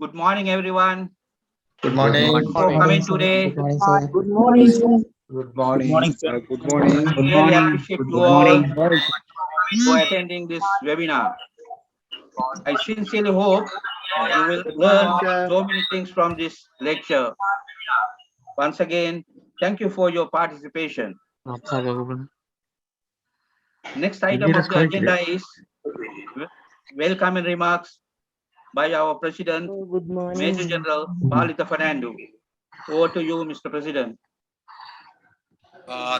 Good morning, everyone. Good Good morning. Thanks for morning. coming today. Good morning, sir. Good morning, sir. Good Good morning. morning, sir. Good morning. I Good really morning. appreciate you Good all morning. for attending this webinar. I sincerely hope you will learn so many things from this lecture. Once again, thank you for your participation. Next item of the agenda is welcome and remarks by our President, Good Major morning. General Palita Fernando. Over to you, Mr. President.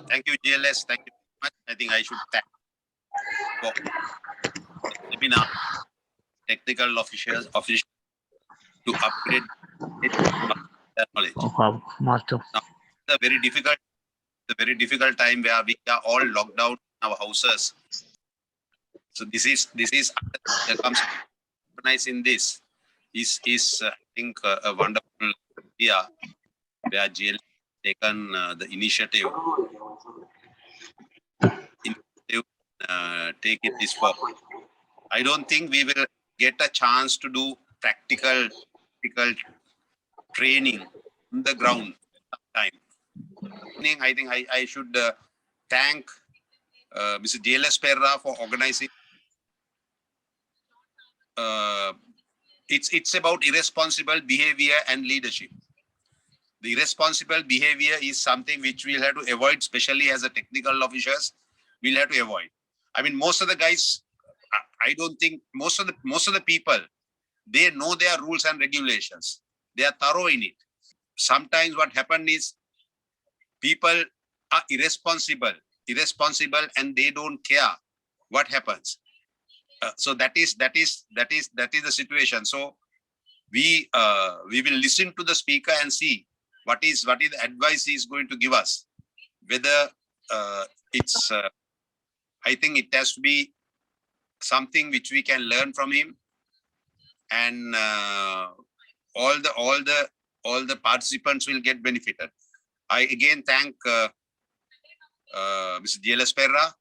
Thank you, GLS. Thank you very much. I think I should thank for the webinar technical officials to upgrade their knowledge. Now, the very difficult time where we are all locked out in our houses. So this is comes organizing this is I think a wonderful idea where GLS taken the initiative take it this far. I don't think we will get a chance to do practical training on the ground time. I think I should thank Mr. JLS Perra for organizing. It's about irresponsible behavior and leadership. The irresponsible behavior is something which we'll have to avoid, especially as a technical officers. We'll have to avoid. I mean, most of the guys, I don't think most of the people, they know their rules and regulations. They are thorough in it. Sometimes what happens is people are irresponsible, and they don't care what happens. So that is the situation. So we will listen to the speaker and see what is the advice he is going to give us. Whether it's I think it has to be something which we can learn from him, and all the participants will get benefited. I again thank Mr. JLS Perra,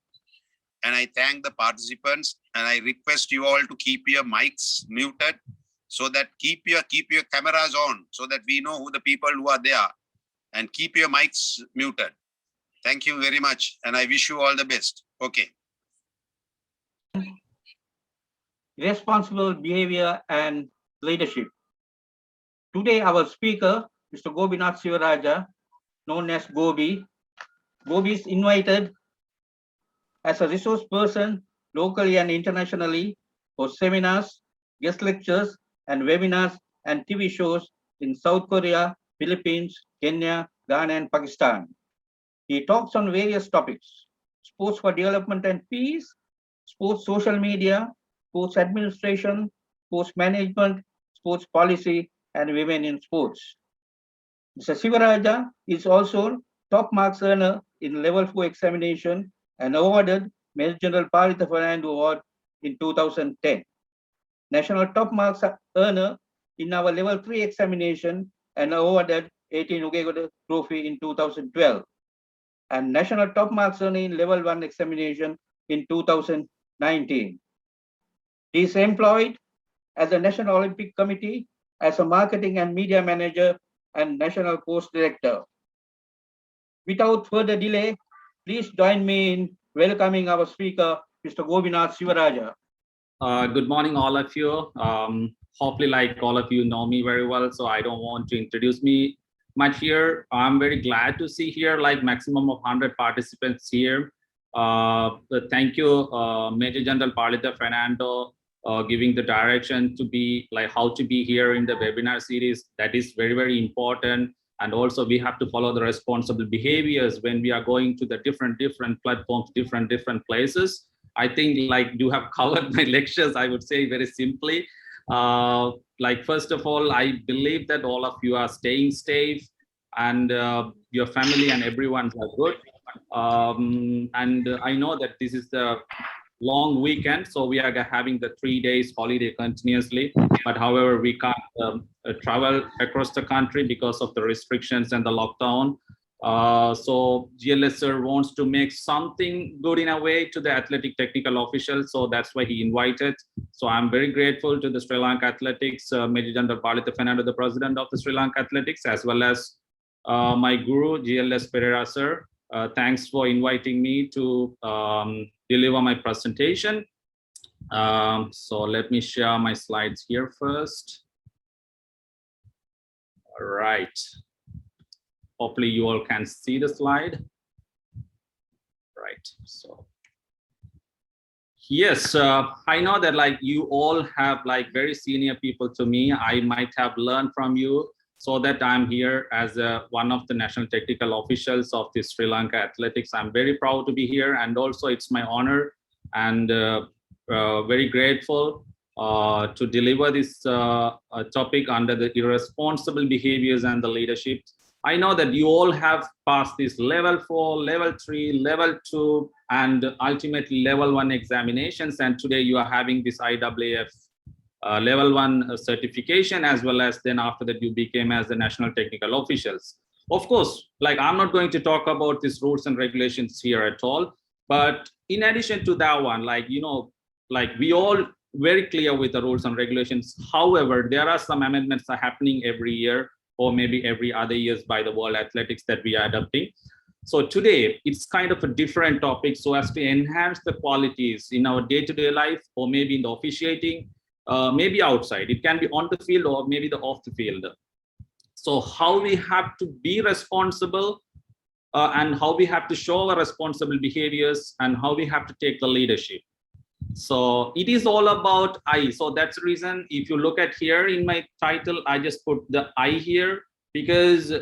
and I thank the participants, and I request you all to keep your mics muted, so that keep your cameras on, so that we know who the people who are there, and keep your mics muted. Thank you very much, and I wish you all the best. Okay. Responsible behavior and leadership. Today, our speaker, Mr. Gobinath Sivaraja, known as Gobi. Gobi is invited as a resource person locally and internationally for seminars, guest lectures, and webinars and TV shows in South Korea, Philippines, Kenya, Ghana, and Pakistan. He talks on various topics: sports for development and peace, sports social media, sports administration, sports management, sports policy, and women in sports. Mr. Sivaraja is also top marks earner in level 4 examination and awarded Major General Paritha Fernando Award in 2010. National top marks earner in our level 3 examination and awarded 18 Ugegoda Trophy in 2012. And national top marks earner in level 1 examination in 2019. He is employed as a National Olympic Committee as a marketing and media manager and national post director. Without further delay, please join me in welcoming our speaker, Mr. Gobinath Sivaraja. Good morning, all of you. Hopefully, like all of you know me very well, so I don't want to introduce me much here. I'm very glad to see here like maximum of 100 participants here. Thank you, Major General Paritha Fernando, giving the direction to be like how to be here in the webinar series. That is very, very important. And also we have to follow the responsible behaviors when we are going to the different platforms, different places. I think like you have covered my lectures, I would say very simply. Like first of all, I believe that all of you are staying safe and your family and everyone's are good. And I know that this is the long weekend, so we are having the 3 days holiday continuously, but however we can't travel across the country because of the restrictions and the lockdown. So GLS sir wants to make something good in a way to the athletic technical officials. So that's why he invited. So I'm very grateful to the Sri Lanka Athletics, Major General Balitha Fernando, the president of the Sri Lanka Athletics, as well as my guru, GLS Pereira sir. Thanks for inviting me to deliver my presentation. So let me share my slides here first. All right. Hopefully you all can see the slide. Right. So yes, I know that like you all have like very senior people to me. I might have learned from you, so that I'm here as one of the national technical officials of the Sri Lanka Athletics. I'm very proud to be here, and also it's my honor and very grateful to deliver this topic under the irresponsible behaviors and the leadership. I know that you all have passed this level 4, level 3, level 2, and ultimately level 1 examinations. And today you are having this IAAF level 1 certification, as well as then after that you became as the national technical officials. Of course, like I'm not going to talk about these rules and regulations here at all. But in addition to that one, like, you know, like we all very clear with the rules and regulations. However, there are some amendments that are happening every year, or maybe every other years by the World Athletics that we are adopting. So today it's kind of a different topic, so as to enhance the qualities in our day-to-day life, or maybe in the officiating, maybe outside. It can be on the field or maybe the off the field. So how we have to be responsible and how we have to show our responsible behaviors and how we have to take the leadership. So it is all about I. So that's the reason if you look at here in my title, I just put the I here, because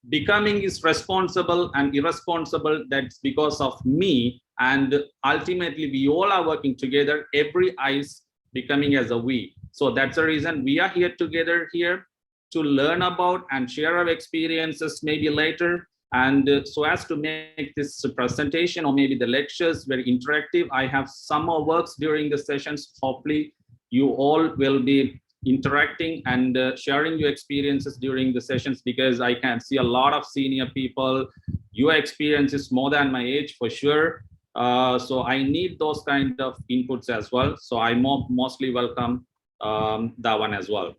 becoming is responsible and irresponsible. That's because of me. And ultimately we all are working together. Every I is becoming as a we. So that's the reason we are here together here to learn about and share our experiences maybe later. And so as to make this presentation or maybe the lectures very interactive, I have some more works during the sessions. Hopefully you all will be interacting and sharing your experiences during the sessions, because I can see a lot of senior people. Your experience is more than my age for sure. So I need those kind of inputs as well. So I mostly welcome that one as well.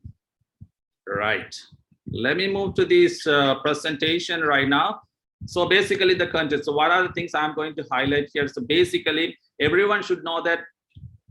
Right. Let me move to this presentation right now. So basically the content. So what are the things I'm going to highlight here? So basically everyone should know that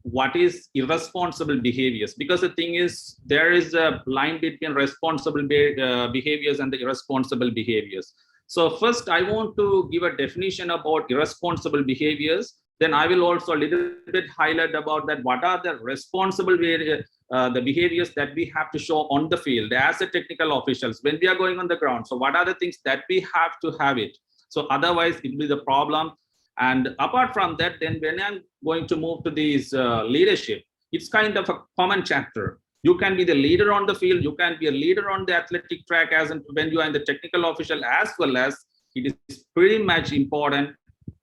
what is irresponsible behaviors, because the thing is there is a line between responsible behaviors and the irresponsible behaviors. So first I want to give a definition about irresponsible behaviors. Then I will also a little bit highlight about that. What are the responsible the behaviors that we have to show on the field as a technical officials when we are going on the ground? So what are the things that we have to have it? So otherwise it will be the problem. And apart from that, then when I'm going to move to this leadership, it's kind of a common chapter. You can be the leader on the field. You can be a leader on the athletic track as when you are in the technical official, as well as it is pretty much important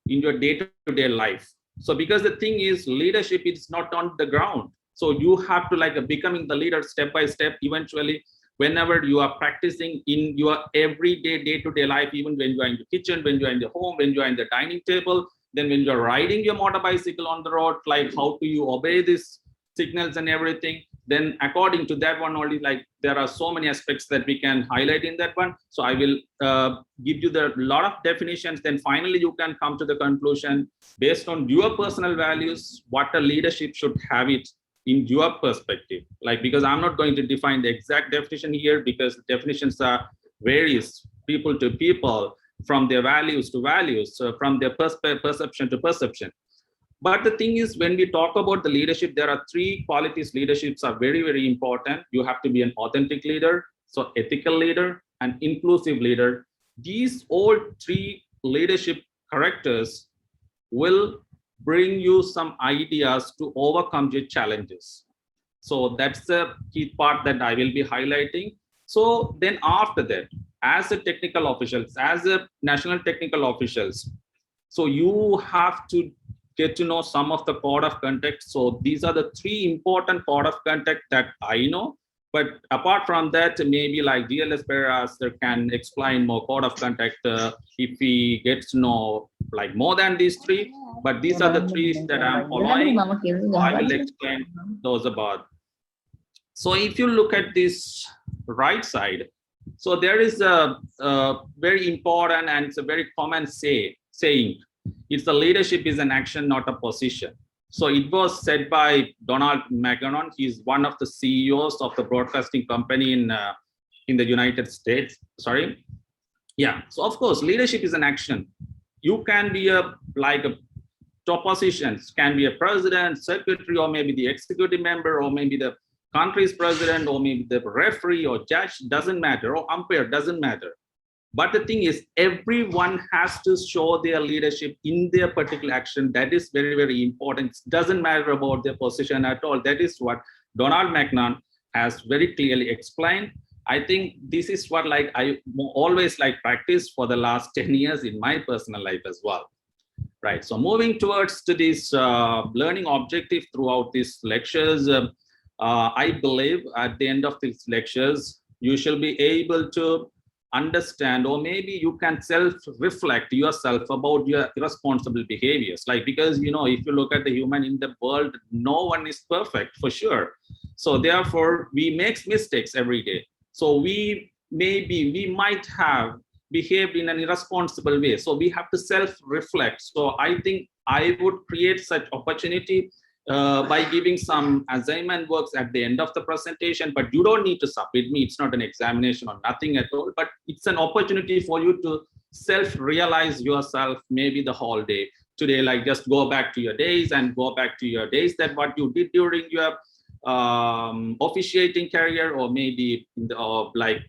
in your day-to-day life. So because the thing is leadership is not on the ground. So you have to like becoming the leader step by step eventually whenever you are practicing in your everyday day-to-day life, even when you are in the kitchen, when you are in the home, when you are in the dining table, then when you're riding your motor bicycle on the road, like how do you obey these signals and everything. Then according to that one only, like there are so many aspects that we can highlight in that one. So I will give you the lot of definitions. Then finally you can come to the conclusion based on your personal values, what a leadership should have it in your perspective. Like, because I'm not going to define the exact definition here, because the definitions are varies people to people, from their values to values, from their perception to perception. But the thing is, when we talk about the leadership, there are 3 qualities leaderships are very, very important. You have to be an authentic leader, so ethical leader, and inclusive leader. These all 3 leadership characters will bring you some ideas to overcome your challenges. So that's the key part that I will be highlighting. So then after that, as a technical officials, as a national technical officials, so you have to get to know some of the code of conduct. So these are the 3 important code of conduct that I know. But apart from that, maybe like DLS Barrister can explain more code of conduct if he gets to know like more than these three. But these are the three that I'm following. So I will explain those about. So if you look at this right side, so there is a very important and it's a very common saying. It's the leadership is an action, not a position. So it was said by Donald McGannon. He's one of the CEOs of the broadcasting company in the United States. Sorry. Yeah. So of course, leadership is an action. You can be a top positions, can be a president, secretary, or maybe the executive member, or maybe the country's president, or maybe the referee or judge, doesn't matter, or umpire, doesn't matter. But the thing is, everyone has to show their leadership in their particular action. That is very, very important. It doesn't matter about their position at all. That is what Donald McGannon has very clearly explained. I think this is what I always practice for the last 10 years in my personal life as well. Right. So moving towards to this learning objective throughout these lectures, I believe at the end of these lectures, you shall be able to understand, or maybe you can self-reflect yourself about your irresponsible behaviors. Because, if you look at the human in the world, no one is perfect for sure. So therefore, we make mistakes every day. So we might have behaved in an irresponsible way. So we have to self-reflect. So I think I would create such opportunity by giving some assignment works at the end of the presentation, but you don't need to submit me. It's not an examination or nothing at all, but it's an opportunity for you to self-realize yourself maybe the whole day. Today, just go back to your days and go back to your days that what you did during your officiating career, or maybe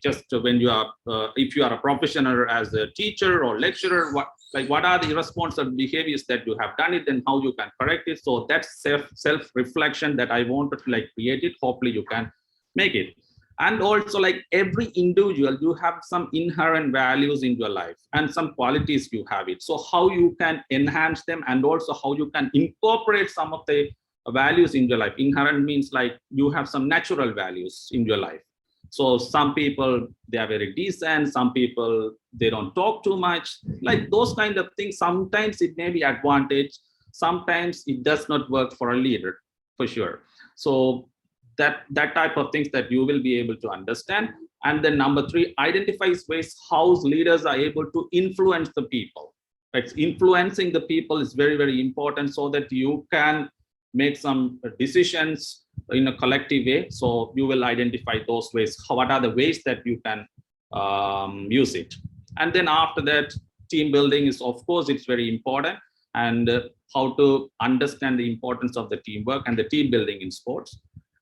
just when you are, if you are a professional as a teacher or lecturer, what are the irresponsible behaviors that you have done it and how you can correct it. So that's self-reflection that I wanted to create it. Hopefully you can make it. And also every individual, you have some inherent values in your life and some qualities you have it. So how you can enhance them, and also how you can incorporate some of the values in your life. Inherent means you have some natural values in your life. So some people, they are very decent. Some people, they don't talk too much. Those kind of things, sometimes it may be advantage. Sometimes it does not work for a leader, for sure. So that type of things that you will be able to understand. And then number 3, identifies ways how leaders are able to influence the people. Influencing the people is very, very important, so that you can make some decisions in a collective way. So you will identify those ways. What are the ways that you can use it? And then after that, team building is, of course, it's very important, and how to understand the importance of the teamwork and the team building in sports.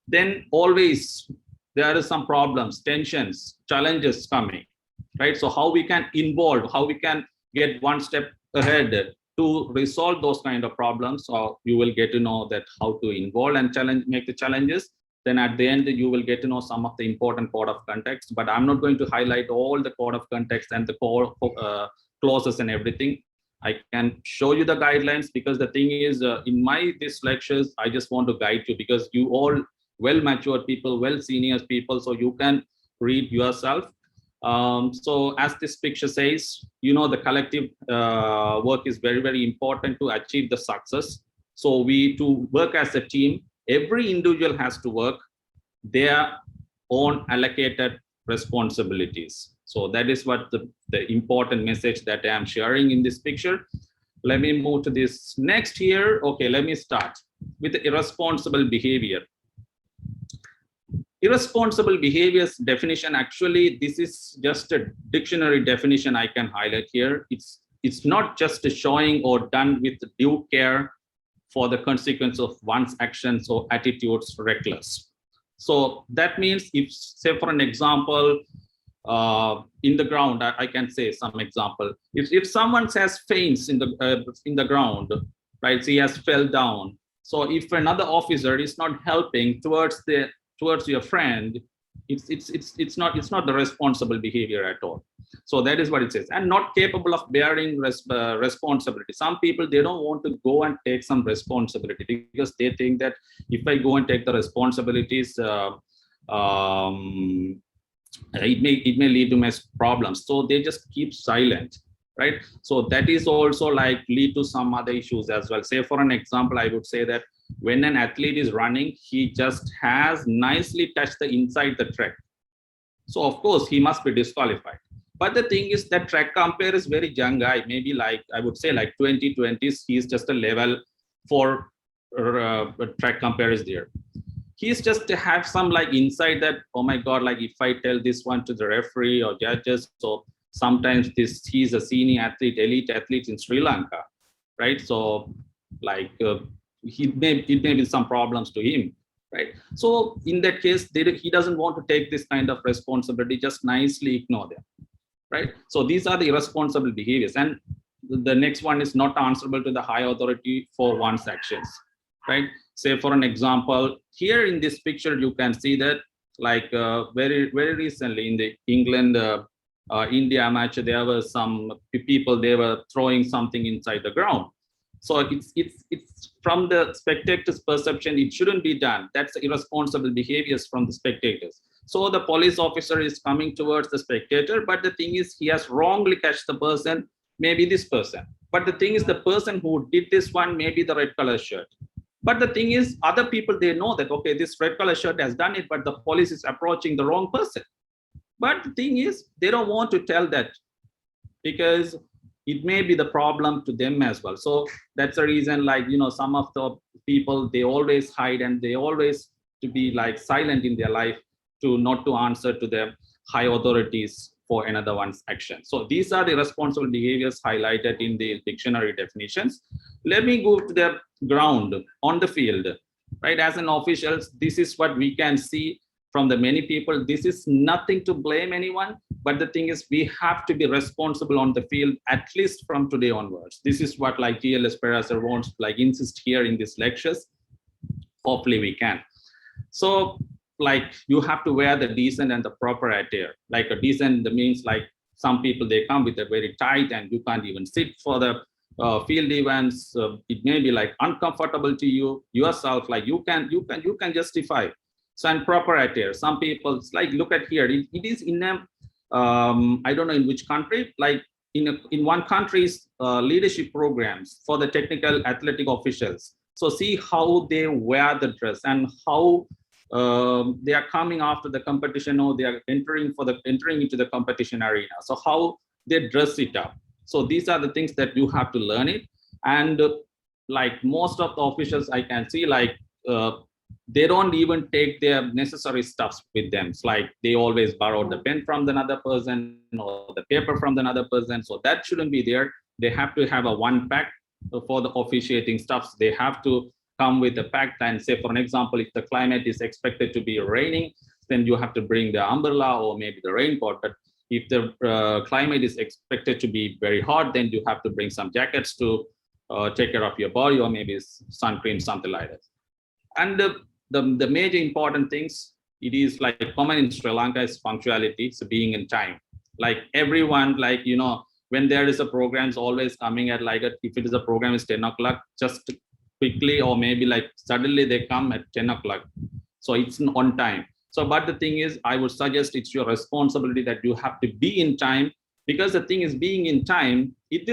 Then always there is some problems, tensions, challenges coming, right? So how we can involve, how we can get one step ahead to resolve those kind of problems. So you will get to know that how to involve and make the challenges. Then at the end, you will get to know some of the important code of context, but I'm not going to highlight all the code of context and the core clauses and everything. I can show you the guidelines, because the thing is, in these lectures, I just want to guide you, because you all well matured people, well senior people, so you can read yourself. So as this picture says, the collective work is very, very important to achieve the success. So to work as a team, every individual has to work their own allocated responsibilities. So that is what the important message that I am sharing in this picture. Let me move to this next here. Okay, let me start with the irresponsible behavior. Irresponsible behaviors definition, actually, this is just a dictionary definition I can highlight here. It's not just a showing or done with due care for the consequence of one's actions or attitudes reckless. So that means, if, say, for an example, in the ground, I can say some example. If someone has faints in the ground, right? So he has fell down. So if another officer is not helping towards your friend, it's not the responsible behavior at all. So that is what it says. And not capable of bearing responsibility. Some people, they don't want to go and take some responsibility, because they think that if I go and take the responsibilities, it may lead to mess problems. So they just keep silent, right? So that is also like lead to some other issues as well. Say for an example, I would say that when an athlete is running, he just has nicely touched the inside the track. So of course he must be disqualified. But the thing is that track umpire is very young guy, maybe like I would say like 2020s. He's just a level 4 track umpire is there. He's just to have some like insight that, oh my god, like if I tell this one to the referee or judges, so sometimes he's a senior athlete, elite athlete in Sri Lanka, right? So like it may be some problems to him, right? So in that case, he doesn't want to take this kind of responsibility, just nicely ignore them, right? So these are the irresponsible behaviors. And the next one is not answerable to the high authority for one's actions, right? Say for an example, here in this picture, you can see that like very recently in the England India match, there were some people, they were throwing something inside the ground. So it's from the spectators' perception, it shouldn't be done. That's irresponsible behaviors from the spectators. So the police officer is coming towards the spectator, but the thing is he has wrongly catched the person, maybe this person. But the thing is the person who did this one, maybe the red color shirt. But the thing is, other people, they know that, okay, this red color shirt has done it, but the police is approaching the wrong person. But the thing is, they don't want to tell that because it may be the problem to them as well. So that's the reason, like, you know, some of the people, they always hide and they always to be like silent in their life to not to answer to the high authorities for another one's action. So these are the responsible behaviors highlighted in the dictionary definitions. Let me go to the ground on the field, right? As an officials, this is what we can see from the many people. This is nothing to blame anyone, but the thing is we have to be responsible on the field, at least from today onwards. This is what like TLS Perasar wants like insist here in these lectures. Hopefully we can. So like you have to wear the decent and the proper attire. Like a decent means like some people, they come with a very tight and you can't even sit for the field events. It may be like uncomfortable to you yourself, like you can justify. So and proper attire, some people, it's like look at here, it is in a I don't know in which country, like in one country's leadership programs for the technical athletic officials. So see how they wear the dress and how they are coming after the competition, or they are entering into the competition arena. So how they dress it up. So these are the things that you have to learn it. And like most of the officials I can see, like they don't even take their necessary stuffs with them. It's like they always borrow the pen from another person or the paper from another person. So that shouldn't be there. They have to have a one pack for the officiating stuffs. They have to come with a pack. And say for an example, if the climate is expected to be raining, then you have to bring the umbrella or maybe the raincoat. But if the climate is expected to be very hot, then you have to bring some jackets to take care of your body, or maybe sunscreen, something like that. And the major important things, it is like common in Sri Lanka is punctuality, so being in time. Like everyone, like, you know, when there is a program, is always coming at like if it is a program is 10 o'clock, just quickly or maybe like suddenly they come at 10 o'clock. So it's on time. So but the thing is, I would suggest it's your responsibility that you have to be in time, because the thing is being in time, it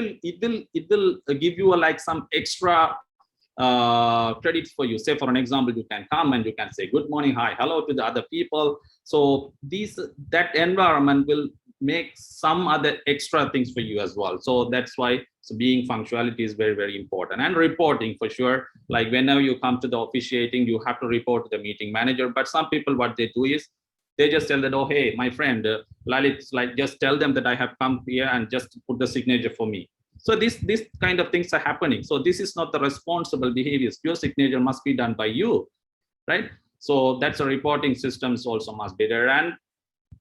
will give you like some extra credits for you. Say for an example, you can come and you can say good morning, hi, hello to the other people. So that environment will make some other extra things for you as well. So that's why being punctuality is very, very important. And reporting for sure, like whenever you come to the officiating, you have to report to the meeting manager. But some people, what they do is they just tell that, oh hey, my friend Lalit, like just tell them that I have come here and just put the signature for me. So this kind of things are happening. So this is not the responsible behaviors. Your signature must be done by you, right? So that's a reporting systems also must be there. And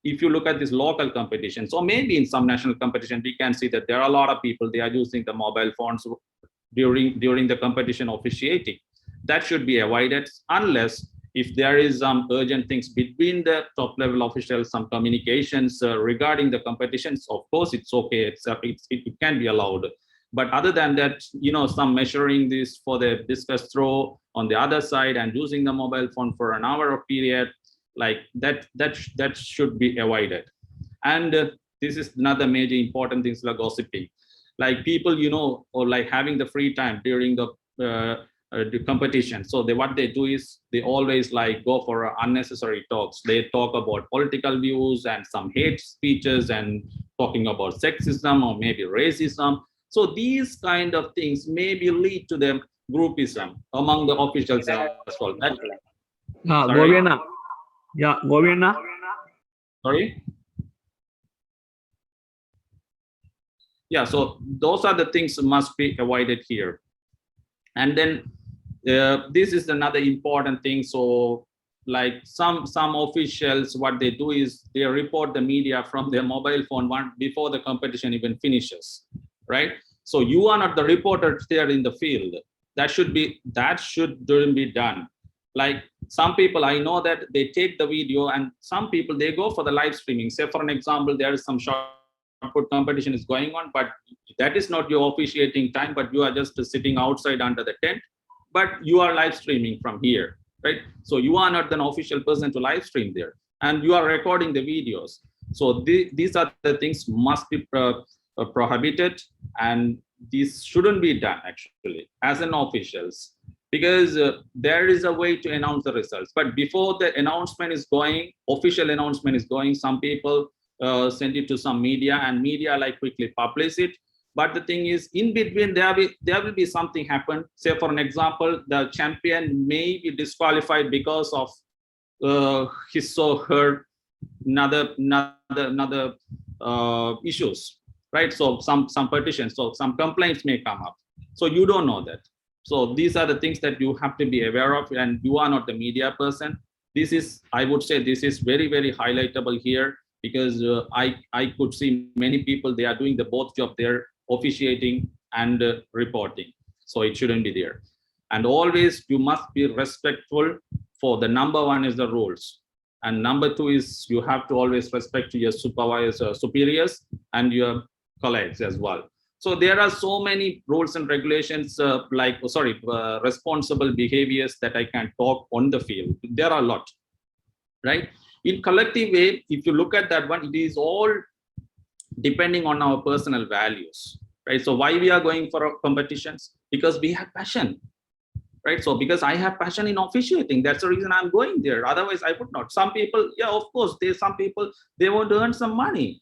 if you look at this local competition, so maybe in some national competition, we can see that there are a lot of people, they are using the mobile phones during the competition officiating. That should be avoided unless if there is some urgent things between the top level officials, some communications regarding the competitions. Of course, it's okay. It can be allowed. But other than that, you know, some measuring this for the discus throw on the other side and using the mobile phone for an hour of period, Like that should be avoided. And this is another major important things like gossiping, like people, or like having the free time during the competition. So what they do is they always like go for unnecessary talks. They talk about political views and some hate speeches and talking about sexism or maybe racism. So these kind of things maybe lead to the groupism among the officials as well. Sorry? Gobinath. Yeah, Gobinath. Sorry? Yeah, so those are the things must be avoided here. And then this is another important thing. So like some officials, what they do is they report the media from their mobile phone before the competition even finishes, right? So you are not the reporter there in the field. That shouldn't be done. Like some people, I know that they take the video, and some people, they go for the live streaming. Say for an example, there is some shot put competition is going on, but that is not your officiating time, but you are just sitting outside under the tent, but you are live streaming from here, right? So you are not an official person to live stream there, and you are recording the videos. So these are the things must be prohibited, and this shouldn't be done actually as an officials, because there is a way to announce the results. But before the announcement is going, official announcement is going, some people send it to some media, and media like quickly publish it. But the thing is, in between there will be something happen. Say for an example, the champion may be disqualified because of his or her another issues, right? So some petitions, so some complaints may come up. So you don't know that. So these are the things that you have to be aware of, and you are not the media person. This is, I would say, this is very, very highlightable here, because I could see many people, they are doing the both job there, officiating and reporting. So it shouldn't be there. And always you must be respectful. For the number one is the rules, and number two is you have to always respect your supervisors, superiors, and your colleagues as well. So there are so many rules and regulations, responsible behaviors that I can talk on the field. There are a lot, right? In collective way, if you look at that one, it is all depending on our personal values, right? So why we are going for competitions? Because we have passion, right? So because I have passion in officiating, that's the reason I'm going there. Otherwise, I would not. Some people, yeah, of course, some people, they want to earn some money,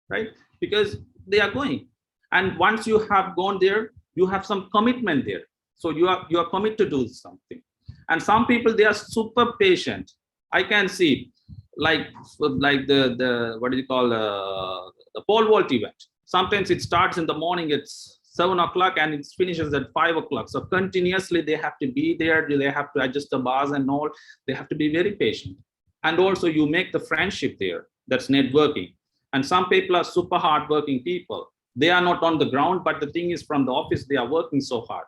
right? Because they are going. And once you have gone there, you have some commitment there. So you are committed to do something. And some people, they are super patient. I can see like the what do you call the pole vault event. Sometimes it starts in the morning, it's 7 o'clock, and it finishes at 5 o'clock. So continuously they have to be there. They have to adjust the bars and all. They have to be very patient. And also you make the friendship there. That's networking. And some people are super hardworking people. They are not on the ground, but the thing is, from the office, they are working so hard.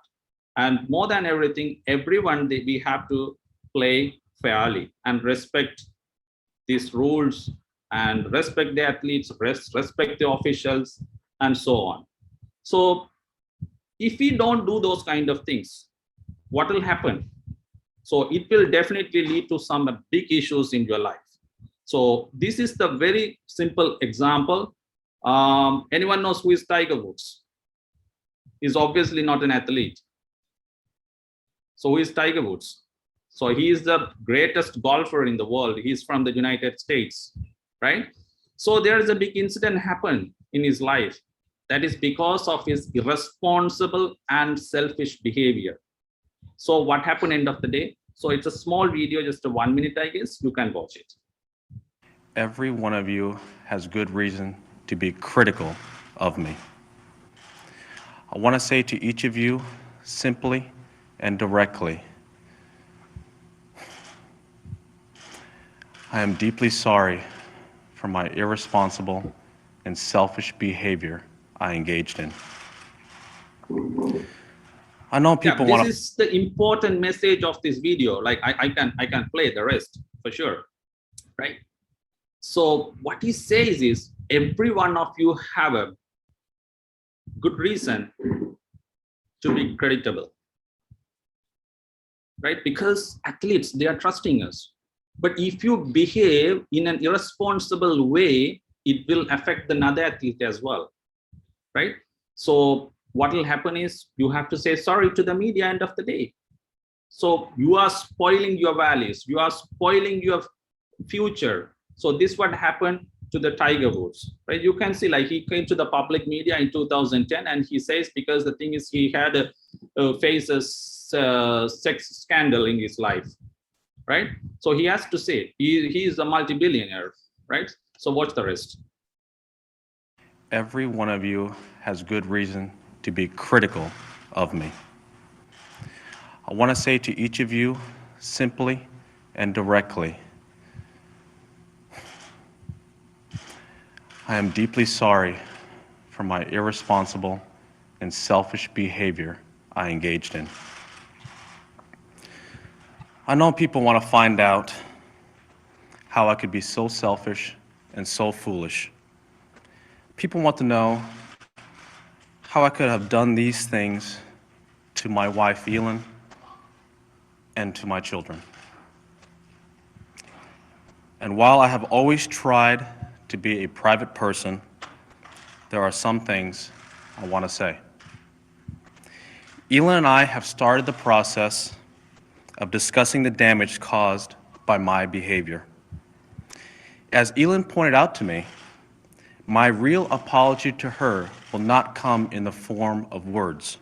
And more than everything, everyone, we have to play fairly and respect these rules, and respect the athletes, respect the officials, and so on. So if we don't do those kind of things, what will happen? So it will definitely lead to some big issues in your life. So this is the very simple example. Anyone knows who is Tiger Woods? He's obviously not an athlete. So who is Tiger Woods? So he is the greatest golfer in the world. He's from the United States, right? So there is a big incident happened in his life. That is because of his irresponsible and selfish behavior. So what happened end of the day? So it's a small video, just a 1 minute, I guess. You can watch it. Every one of you has good reason to be critical of me. I want to say to each of you, simply and directly, I am deeply sorry for my irresponsible and selfish behavior I engaged in. I know people want to. This is the important message of this video. Like I can play the rest for sure, right? So what he says is, every one of you have a good reason to be creditable, right? Because athletes, they are trusting us. But if you behave in an irresponsible way, it will affect another athlete as well, right? So what will happen is you have to say sorry to the media end of the day. So you are spoiling your values, you are spoiling your future. So this what happened to the Tiger Woods, right? You can see like he came to the public media in 2010 and he says, because the thing is he had faced a sex scandal in his life, right? So he has to say he is a multi-billionaire, right? So watch the rest. Every one of you has good reason to be critical of me. I want to say to each of you simply and directly, I am deeply sorry for my irresponsible and selfish behavior I engaged in. I know people want to find out how I could be so selfish and so foolish. People want to know how I could have done these things to my wife, Elin, and to my children. And while I have always tried to be a private person, there are some things I want to say. Elin and I have started the process of discussing the damage caused by my behavior. As Elin pointed out to me, my real apology to her will not come in the form of words.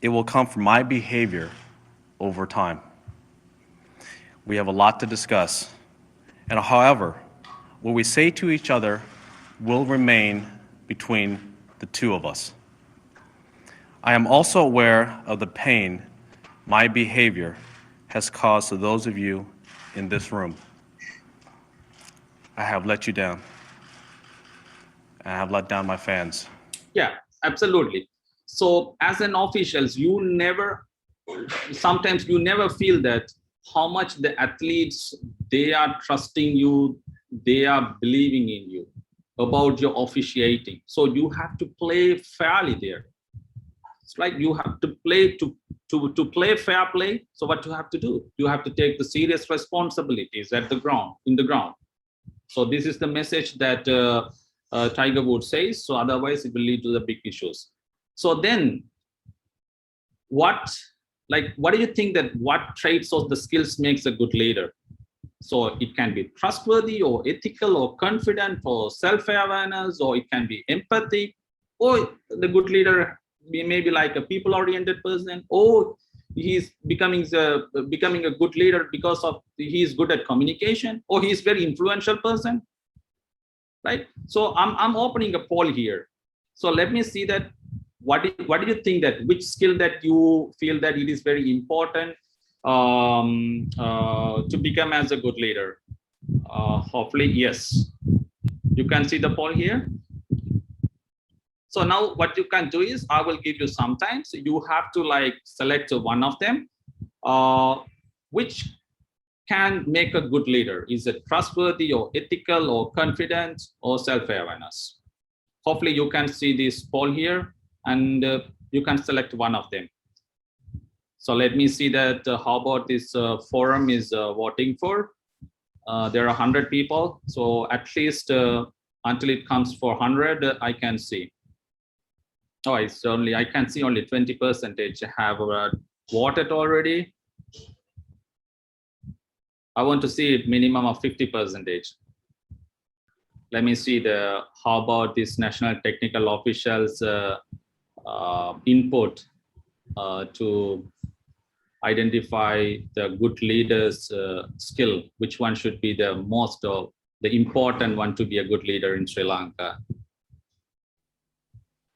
It will come from my behavior over time. We have a lot to discuss, and however, what we say to each other will remain between the two of us. I am also aware of the pain my behavior has caused to those of you in this room. I have let you down. I have let down my fans. Yeah, absolutely. So as an officials, sometimes you never feel that how much the athletes, they are trusting you, they are believing in you about your officiating. So you have to play fairly there. It's like you have to play to play fair play. So what you have to do, you have to take the serious responsibilities in the ground. So this is the message that Tiger Woods says. So otherwise it will lead to the big issues. So then what do you think that what traits or the skills makes a good leader? So it can be trustworthy or ethical or confident or self-awareness, or it can be empathy, or the good leader may be like a people-oriented person, or he's becoming a good leader because of he's good at communication, or he's very influential person, right? So I'm opening a poll here. So let me see that what do you think that which skill that you feel that it is very important to become as a good leader? Hopefully yes, you can see the poll here. So now what you can do is I will give you some time. So you have to like select one of them, which can make a good leader. Is it trustworthy or ethical or confident or self-awareness? Hopefully you can see this poll here and you can select one of them. So let me see that how about this forum is voting for. There are 100 people. So at least until it comes for 100, I can see. Oh, it's only, I can see only 20% have voted already. I want to see it minimum of 50%. Let me see how about this national technical officials input to identify the good leaders skill, which one should be the most or the important one to be a good leader in Sri Lanka.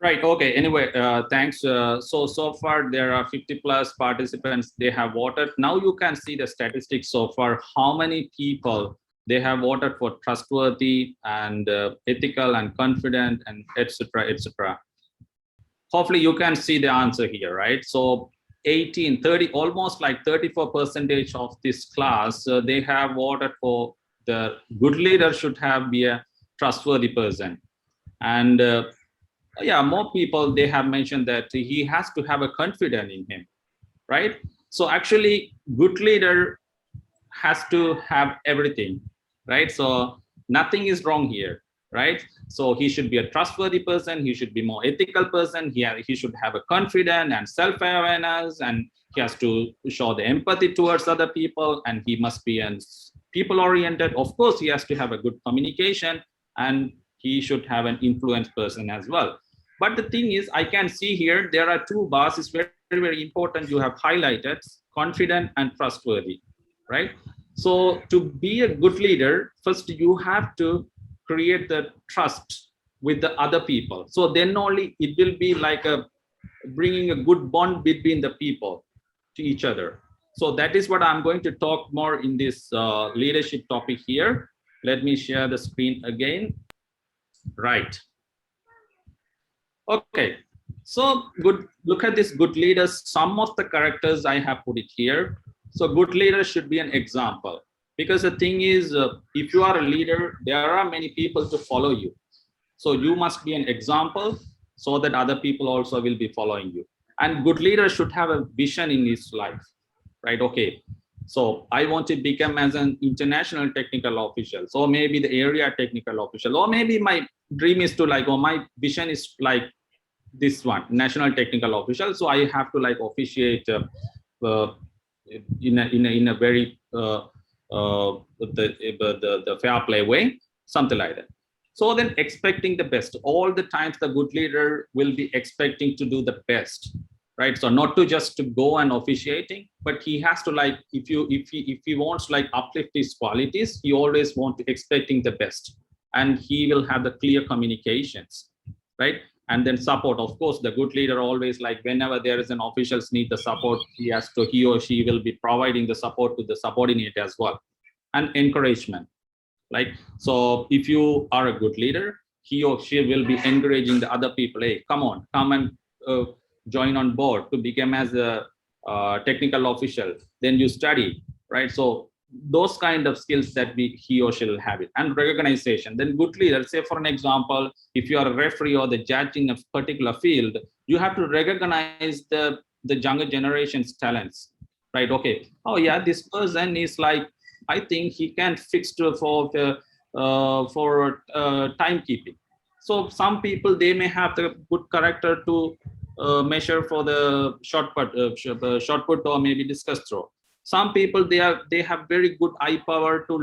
Right. Okay. Anyway, thanks. So far there are 50 plus participants. They have voted. Now you can see the statistics so far. How many people they have voted for trustworthy and ethical and confident and etc. etc. Hopefully you can see the answer here, right? So 30, almost like 34% of this class, they have voted for the good leader should be a trustworthy person, and yeah, more people they have mentioned that he has to have a confidence in him, right? So actually good leader has to have everything, right? So nothing is wrong here, right? So he should be a trustworthy person. He should be more ethical person. He should have a confidence and self-awareness, and he has to show the empathy towards other people, and he must be people-oriented. Of course, he has to have a good communication, and he should have an influence person as well. But the thing is, I can see here, there are two bars. It's very, very important. You have highlighted confident and trustworthy, right? So to be a good leader, first you have to create the trust with the other people. So then only it will be like bringing a good bond between the people to each other. So that is what I'm going to talk more in this leadership topic here. Let me share the screen again. Right. Okay. So good. Look at this good leaders. Some of the characters I have put it here. So good leaders should be an example, because the thing is, if you are a leader, there are many people to follow you. So you must be an example so that other people also will be following you. And good leaders should have a vision in his life, right? Okay. So I want to become as an international technical official. So maybe the area technical official, or maybe my dream is to like, or my vision is like this one, national technical official. So I have to like officiate in a very the fair play way, something like that. So then expecting the best all the times, the good leader will be expecting to do the best, right? So not to just to go and officiating, but he has to like, if he wants like uplift his qualities, he always want to expecting the best, and he will have the clear communications, right? And then support, of course, the good leader always like whenever there is an officials need the support, he or she will be providing the support to the subordinate as well. And encouragement, like, so if you are a good leader, he or she will be encouraging the other people, hey, come and join on board to become as a technical official, then you study, right? So those kind of skills that he or she will have it. And recognition, then good leader, say for an example, if you are a referee or the judge in a particular field, you have to recognize the younger generation's talents, right? Okay, oh yeah, this person is like, I think he can fix for timekeeping. So some people, they may have the good character to measure for the shot put or maybe discus throw. Some people, they have very good eye power to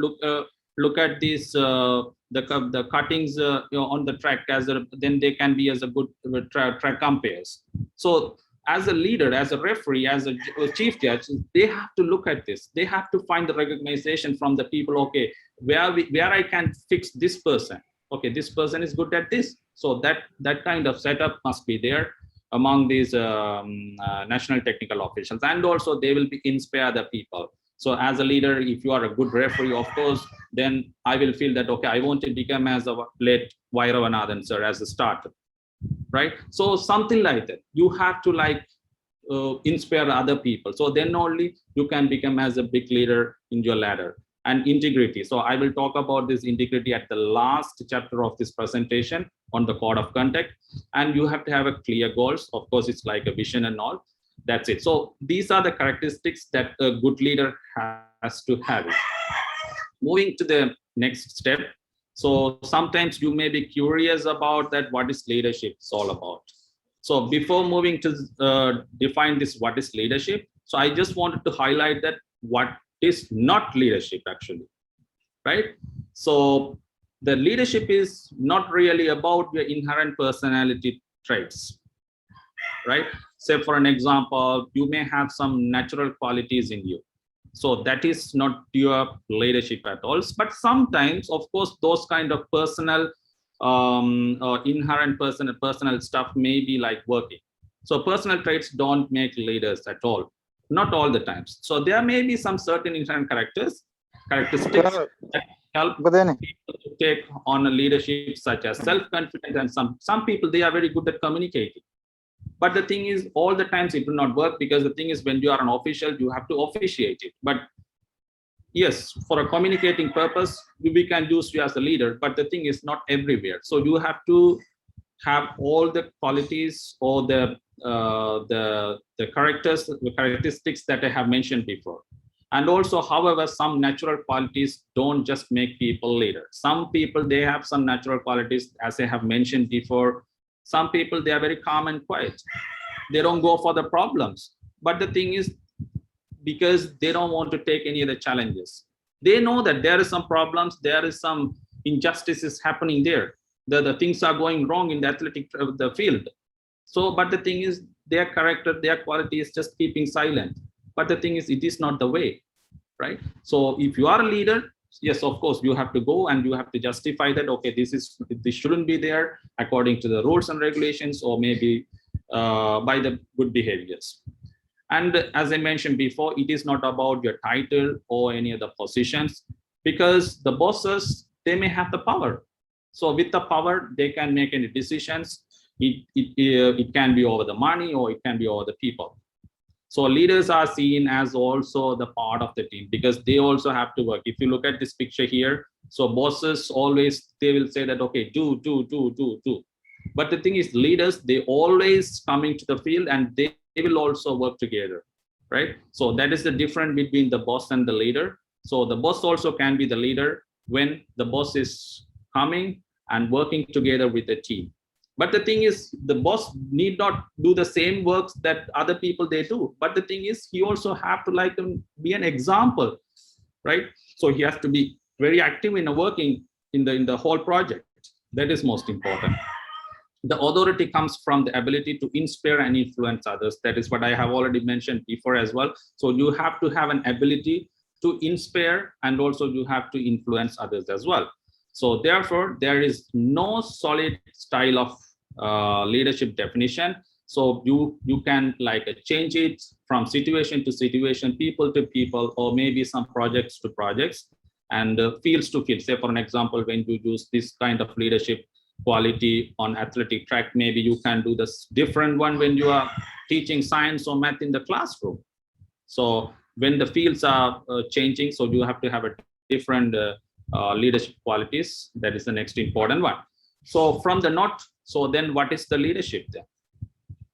look at these the cuttings on the track, then they can be as a good track umpires. So as a leader, as a referee, as a chief judge, they have to look at this. They have to find the recognition from the people. Okay, where I can fix this person. Okay, this person is good at this. So that kind of setup must be there among these national technical officials, and also they will be inspire the people. So as a leader, if you are a good referee, of course, then I will feel that, okay, I want to become as a late Vairavanathan sir as a starter, right? So something like that. You have to like inspire other people. So then only you can become as a big leader in your ladder. And integrity. So I will talk about this integrity at the last chapter of this presentation on the code of conduct. And you have to have a clear goals. Of course, it's like a vision and all. That's it. So these are the characteristics that a good leader has to have. Moving to the next step. So sometimes you may be curious about that, what is leadership is all about. So before moving to define this, what is leadership? So I just wanted to highlight that what is not leadership actually, right? So the leadership is not really about your inherent personality traits, right? Say for an example, you may have some natural qualities in you. So that is not your leadership at all. But sometimes, of course, those kind of personal or inherent personal stuff may be like working. So personal traits don't make leaders at all. Not all the times. So there may be some certain inherent characteristics that help people to take on a leadership, such as self-confidence, and some people, they are very good at communicating. But the thing is, all the times it will not work, because the thing is, when you are an official, you have to officiate it. But yes, for a communicating purpose, we can use you as a leader, but the thing is not everywhere. So you have to have all the qualities or the characteristics that I have mentioned before. And also, however, some natural qualities don't just make people leader. Some people, they have some natural qualities, as I have mentioned before. Some people, they are very calm and quiet. They don't go for the problems. But the thing is, because they don't want to take any of the challenges. They know that there is some problems, there is some injustices happening there. The things are going wrong in the athletic the field. So, but the thing is, their character, their quality is just keeping silent. But the thing is, it is not the way, right? So if you are a leader, yes, of course, you have to go and you have to justify that, okay, this shouldn't be there according to the rules and regulations, or maybe by the good behaviors. And as I mentioned before, it is not about your title or any other positions, because the bosses, they may have the power. So with the power, they can make any decisions. It can be over the money, or it can be over the people. So leaders are seen as also the part of the team, because they also have to work. If you look at this picture here, so bosses always, they will say that, okay, do. But the thing is, leaders, they always coming to the field and they will also work together, right? So that is the difference between the boss and the leader. So the boss also can be the leader when the boss is coming and working together with the team. But the thing is, the boss need not do the same works that other people they do. But the thing is, he also have to be an example, right? So he has to be very active in working in the whole project. That is most important. The authority comes from the ability to inspire and influence others. That is what I have already mentioned before as well. So you have to have an ability to inspire, and also you have to influence others as well. So therefore, there is no solid style of leadership definition. So you can change it from situation to situation, people to people, or maybe some projects to projects, and fields to fields. Say for an example, when you use this kind of leadership quality on athletic track, maybe you can do this different one when you are teaching science or math in the classroom. So when the fields are changing, so you have to have a different leadership qualities. That is the next important one. So from the note, so then what is the leadership then?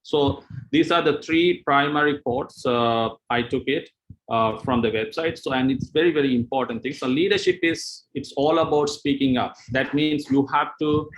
So these are the three primary quotes. I took it from the website. So, and it's very, very important thing. So leadership is, it's all about speaking up. That means you have to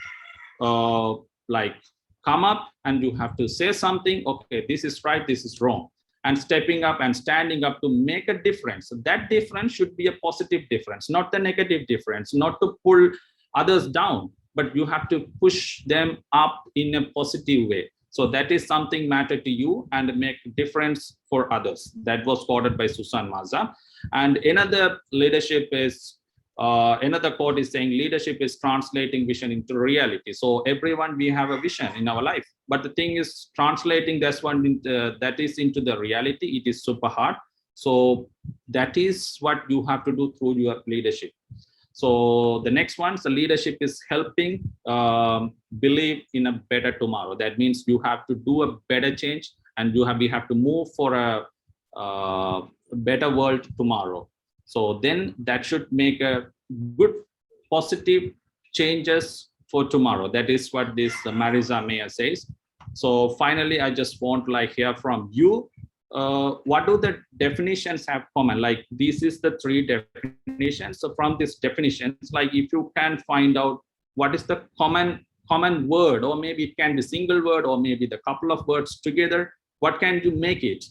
come up and you have to say something, okay, this is right, this is wrong, and stepping up and standing up to make a difference. So that difference should be a positive difference, not the negative difference, not to pull others down, but you have to push them up in a positive way. So that is something matter to you and make a difference for others. That was quoted by Susan Maza. And another leadership is, another quote is saying, leadership is translating vision into reality. So everyone, we have a vision in our life, but the thing is translating that one that is into the reality, it is super hard. So that is what you have to do through your leadership. So the next one, so leadership is helping believe in a better tomorrow. That means you have to do a better change, and we have to move for a better world tomorrow. So then that should make a good positive changes for tomorrow. That is what this Marisa Mayer says. So finally, I just want to hear from you. What do the definitions have common? This is the three definitions. So from these definitions, if you can find out what is the common word, or maybe it can be single word, or maybe the couple of words together, what can you make it?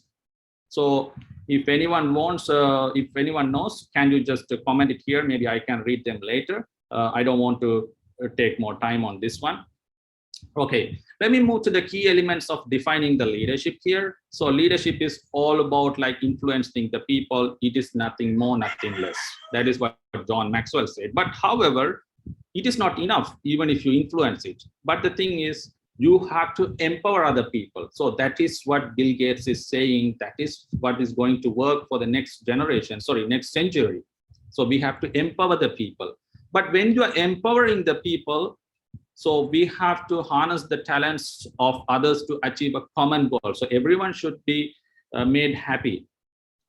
So if anyone wants, if anyone knows, can you just comment it here? Maybe I can read them later. I don't want to take more time on this one. Okay, let me move to the key elements of defining the leadership here. So leadership is all about influencing the people. It is nothing more, nothing less. That is what John Maxwell said. But however, it is not enough even if you influence it. But the thing is, you have to empower other people. So that is what Bill Gates is saying. That is what is going to work for the next generation, next century. So we have to empower the people. But when you are empowering the people, so we have to harness the talents of others to achieve a common goal. So everyone should be made happy.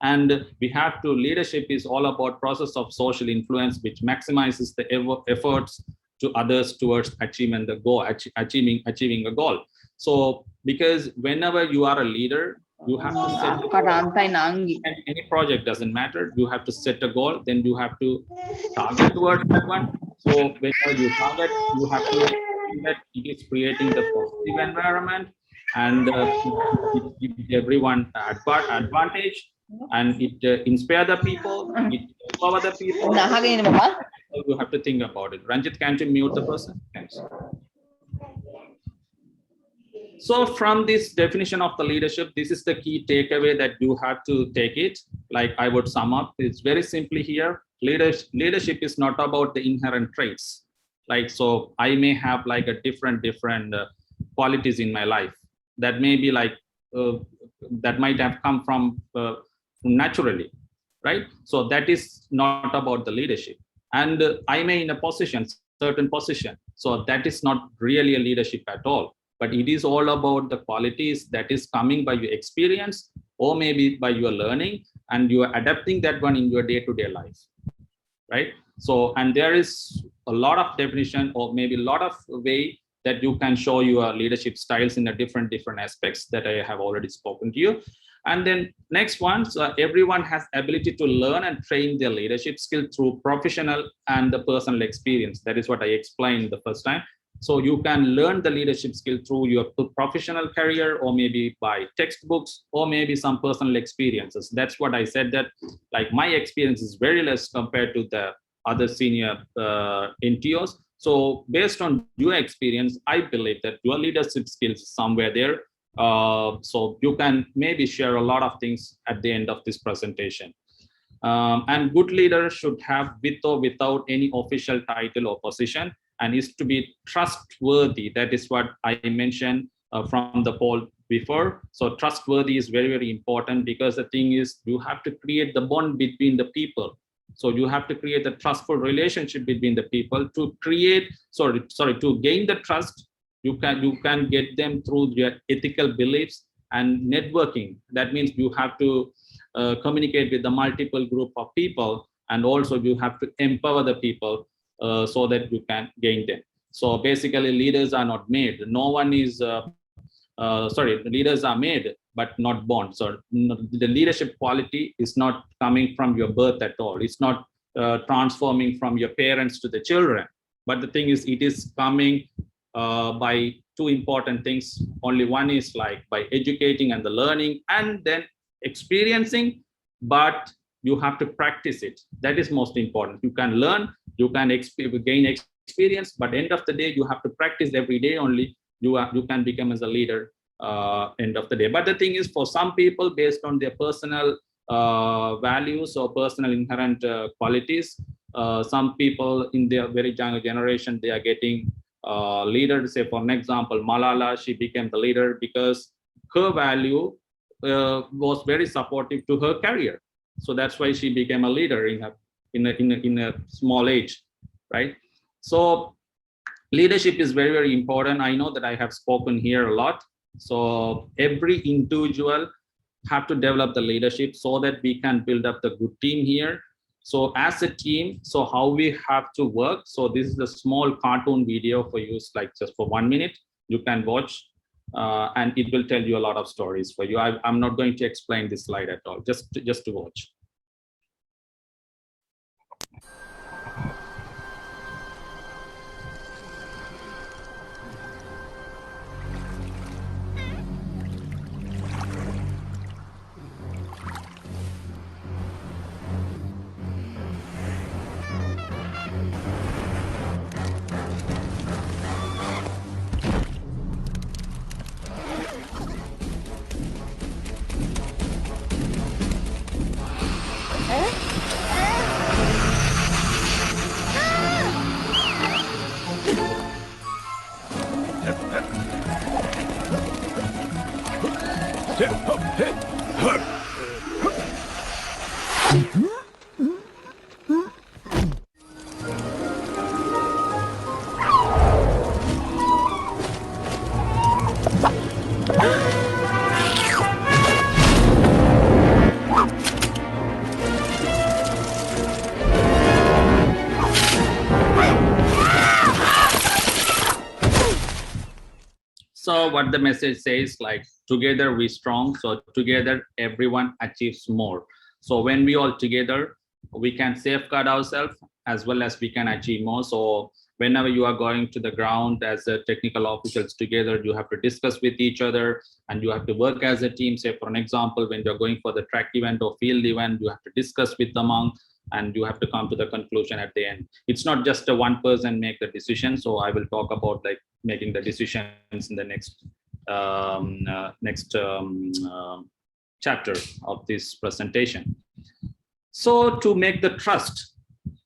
And we have to, leadership is all about process of social influence, which maximizes the efforts to others towards achieving a goal. So because whenever you are a leader, You have to set any project, doesn't matter. You have to set a goal, then you have to target towards that one. So whenever you target, you have to see that it is creating the positive environment, and it gives everyone advantage, and it inspire the people, it empower the people. You have to think about it. Ranjit, can you mute the person? Thanks. So from this definition of the leadership, this is the key takeaway that you have to take it. Like I would sum up, it's very simply here. Leadership is not about the inherent traits. Like, so I may have like a different qualities in my life that may be like, that might have come from naturally, right? So that is not about the leadership. And I may in a position, certain position. So that is not really a leadership at all. But it is all about the qualities that is coming by your experience or maybe by your learning, and you are adapting that one in your day-to-day life, right? So, and there is a lot of definition or maybe a lot of way that you can show your leadership styles in a different aspects that I have already spoken to you. And then next one, so everyone has ability to learn and train their leadership skill through professional and the personal experience. That is what I explained the first time. So you can learn the leadership skill through your professional career, or maybe by textbooks, or maybe some personal experiences. That's what I said, that like my experience is very less compared to the other senior NTOs. So based on your experience, I believe that your leadership skills is somewhere there. So you can maybe share a lot of things at the end of this presentation. And good leaders should have, with or without any official title or position, and is to be trustworthy. That is what I mentioned from the poll before. So trustworthy is very important, because the thing is, you have to create the bond between the people. So you have to create a trustful relationship between the people to create, to gain the trust. You can get them through your ethical beliefs and networking. That means you have to communicate with the multiple group of people, and also you have to empower the people so that you can gain them. So basically, leaders are not made. No one is, leaders are made, but not born. So the leadership quality is not coming from your birth at all. It's not transforming from your parents to the children. But the thing is, it is coming by two important things. Only one is like by educating and the learning, and then experiencing, but you have to practice it. That is most important. You can learn, you can gain experience, but end of the day, you have to practice every day. Only you can become as a leader end of the day. But the thing is, for some people, based on their personal values or personal inherent qualities, some people in their very young generation, they are getting leaders. Say for an example, Malala, she became the leader because her value was very supportive to her career. So that's why she became a leader in a small age, right? So leadership is very important. I know that I have spoken here a lot. So every individual have to develop the leadership so that we can build up the good team here. So as a team, so how we have to work. So this is a small cartoon video for you, like just for 1 minute, you can watch. And it will tell you a lot of stories for you. I'm not going to explain this slide at all, just to watch. So what the message says, like, together we strong. So together everyone achieves more. So when we all together, we can safeguard ourselves as well as we can achieve more. So whenever you are going to the ground as a technical officials together, you have to discuss with each other and you have to work as a team. Say, for an example, when you're going for the track event or field event, you have to discuss with the monk and you have to come to the conclusion at the end. It's not just a one person make the decision. So I will talk about like making the decisions in the next chapter of this presentation. So to make the trust,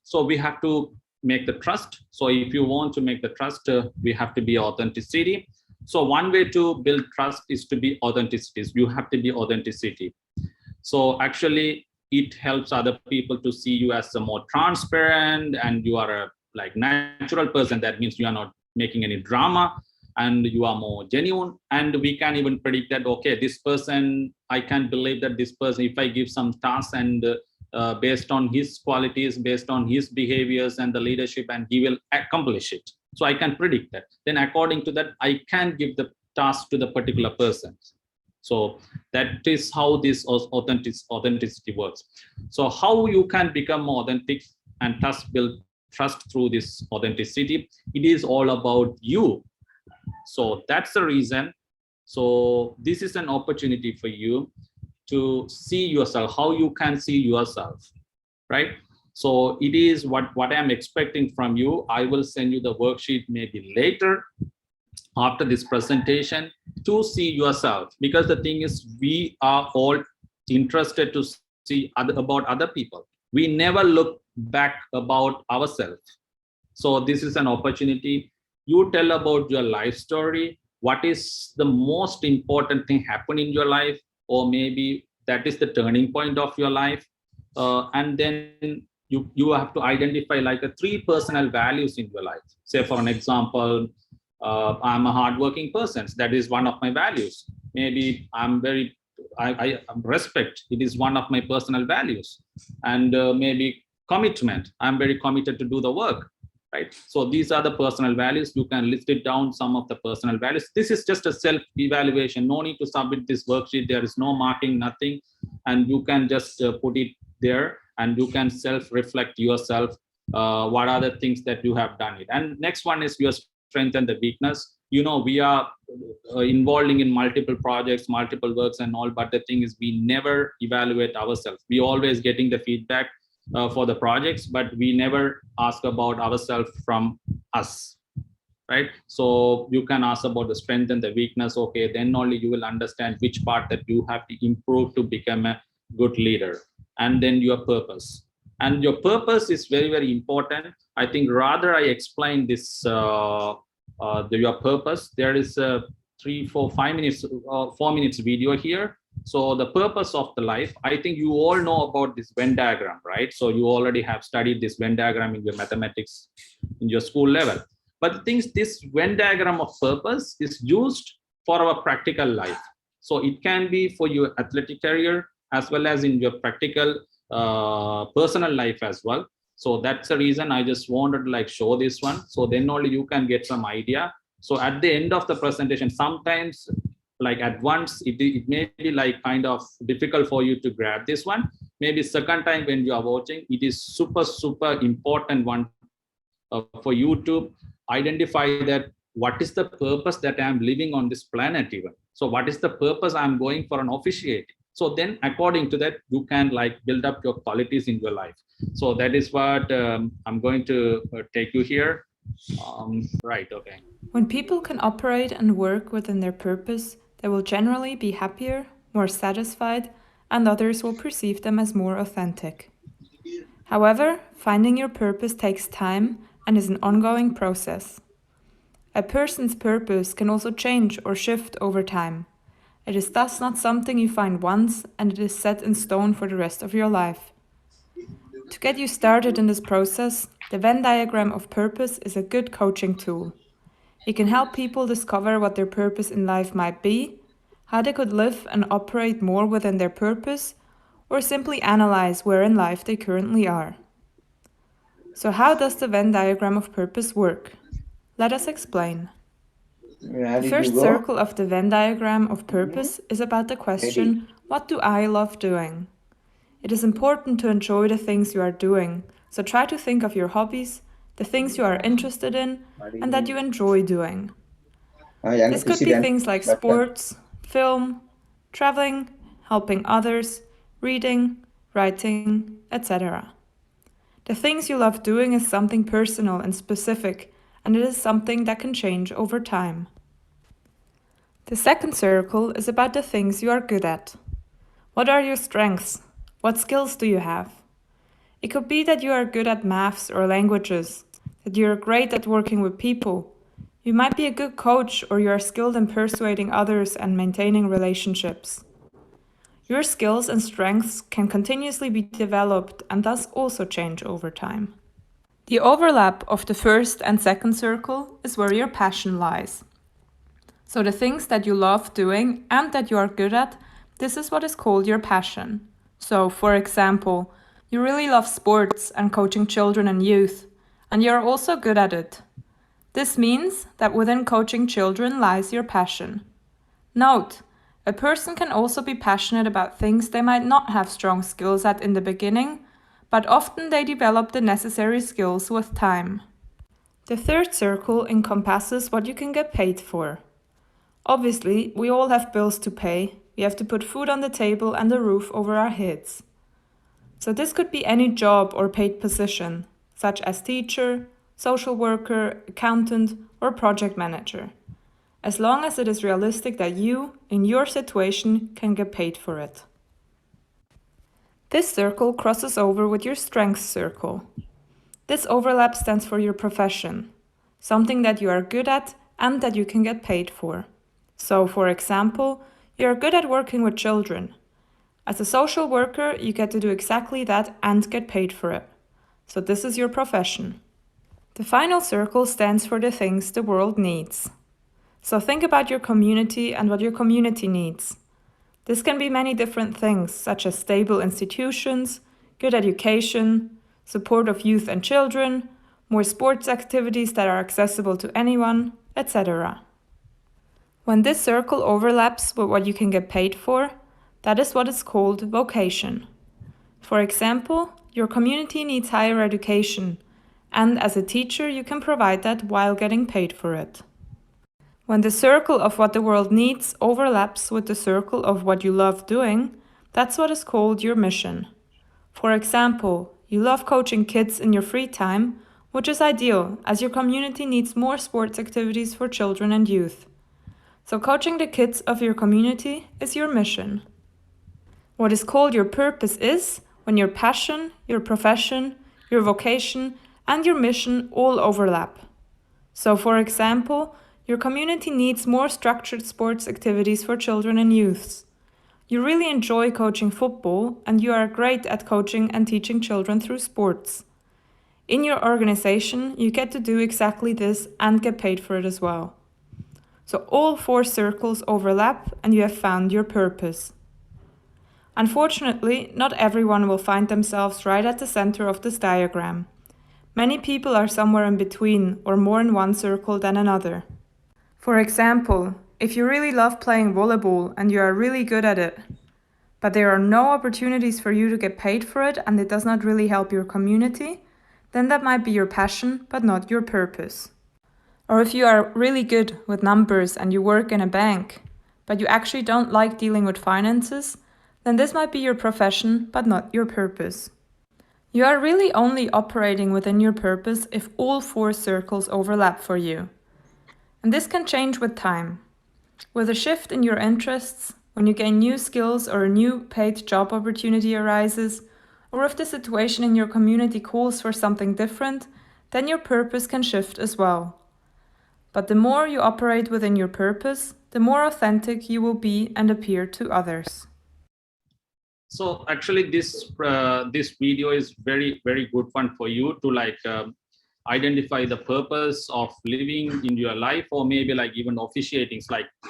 so we have to make the trust. So if you want to make the trust, we have to be authenticity. So one way to build trust is to be authenticity. You have to be authenticity. So actually it helps other people to see you as a more transparent and you are a like natural person. That means you are not making any drama and you are more genuine. And we can even predict that, okay, this person, I can believe that this person, if I give some tasks and based on his qualities, based on his behaviors and the leadership, and he will accomplish it. So I can predict that. Then according to that, I can give the task to the particular person. So that is how this authenticity works. So how you can become more authentic and thus build trust through this authenticity, it is all about you. So that's the reason. So this is an opportunity for you to see yourself, how you can see yourself, right? So it is what I'm expecting from you. I will send you the worksheet maybe later after this presentation to see yourself, because the thing is we are all interested to see about other people. We never look back about ourselves. So this is an opportunity. You tell about your life story. What is the most important thing happen in your life, or maybe that is the turning point of your life, and then you have to identify like a 3 personal values in your life. Say for an example, I'm a hardworking person. That is one of my values. Maybe I respect. It is one of my personal values. And maybe commitment. I'm very committed to do the work. Right? So these are the personal values. You can list it down, some of the personal values. This is just a self-evaluation. No need to submit this worksheet. There is no marking, nothing. And you can just put it there and you can self-reflect yourself. What are the things that you have done it? And next one is your strength and the weakness. You know, we are involving in multiple projects, multiple works and all, but the thing is we never evaluate ourselves. We always getting the feedback for the projects, but we never ask about ourselves from us, right? So you can ask about the strength and the weakness. Okay, then only you will understand which part that you have to improve to become a good leader. And then your purpose. And your purpose is very, very important. I think rather I explain this, your purpose. There is a 4 minutes video here. So the purpose of the life, I think you all know about this Venn diagram, right? So you already have studied this Venn diagram in your mathematics in your school level. But the thing is, this Venn diagram of purpose is used for our practical life. So it can be for your athletic career as well as in your practical personal life as well. So that's the reason I just wanted to like show this one. So then only you can get some idea. So at the end of the presentation, sometimes like at once it may be like kind of difficult for you to grab this one. Maybe second time when you are watching, it is super important one for you to identify that what is the purpose that I'm living on this planet even. So what is the purpose I'm going for an officiate. So then according to that, you can like build up your qualities in your life. So that is what I'm going to take you here. Right, okay. When people can operate and work within their purpose, they will generally be happier, more satisfied, and others will perceive them as more authentic. However, finding your purpose takes time and is an ongoing process. A person's purpose can also change or shift over time. It is thus not something you find once and it is set in stone for the rest of your life. To get you started in this process, the Venn diagram of purpose is a good coaching tool. It can help people discover what their purpose in life might be, how they could live and operate more within their purpose, or simply analyze where in life they currently are. So how does the Venn diagram of purpose work? Let us explain. The first circle of the Venn diagram of purpose is about the question, what do I love doing? It is important to enjoy the things you are doing, so try to think of your hobbies, the things you are interested in, and that you enjoy doing. This could be things like sports, film, traveling, helping others, reading, writing, etc. The things you love doing is something personal and specific, and it is something that can change over time. The second circle is about the things you are good at. What are your strengths? What skills do you have? It could be that you are good at maths or languages, that you are great at working with people. You might be a good coach, or you are skilled in persuading others and maintaining relationships. Your skills and strengths can continuously be developed and thus also change over time. The overlap of the first and second circle is where your passion lies. So the things that you love doing and that you are good at, this is what is called your passion. So, for example, you really love sports and coaching children and youth, and you are also good at it. This means that within coaching children lies your passion. Note, a person can also be passionate about things they might not have strong skills at in the beginning, but often they develop the necessary skills with time. The third circle encompasses what you can get paid for. Obviously, we all have bills to pay. We have to put food on the table and a roof over our heads. So this could be any job or paid position, such as teacher, social worker, accountant, or project manager, as long as it is realistic that you, in your situation, can get paid for it. This circle crosses over with your strengths circle. This overlap stands for your profession, something that you are good at and that you can get paid for. So, for example, you are good at working with children. As a social worker, you get to do exactly that and get paid for it. So this is your profession. The final circle stands for the things the world needs. So think about your community and what your community needs. This can be many different things, such as stable institutions, good education, support of youth and children, more sports activities that are accessible to anyone, etc. When this circle overlaps with what you can get paid for, that is what is called vocation. For example, your community needs higher education, and as a teacher you can provide that while getting paid for it. When the circle of what the world needs overlaps with the circle of what you love doing, that's what is called your mission. For example, you love coaching kids in your free time, which is ideal as your community needs more sports activities for children and youth. So coaching the kids of your community is your mission. What is called your purpose is when your passion, your profession, your vocation, and your mission all overlap. So, for example, your community needs more structured sports activities for children and youths. You really enjoy coaching football, and you are great at coaching and teaching children through sports. In your organization, you get to do exactly this and get paid for it as well. So all 4 circles overlap, and you have found your purpose. Unfortunately, not everyone will find themselves right at the center of this diagram. Many people are somewhere in between, or more in one circle than another. For example, if you really love playing volleyball and you are really good at it, but there are no opportunities for you to get paid for it and it does not really help your community, then that might be your passion, but not your purpose. Or if you are really good with numbers and you work in a bank, but you actually don't like dealing with finances, then this might be your profession, but not your purpose. You are really only operating within your purpose if all 4 circles overlap for you. And this can change with time. With a shift in your interests, when you gain new skills or a new paid job opportunity arises, or if the situation in your community calls for something different, then your purpose can shift as well. But the more you operate within your purpose, the more authentic you will be and appear to others. So actually this video is very good one for you to identify the purpose of living in your life, or maybe even officiating. It's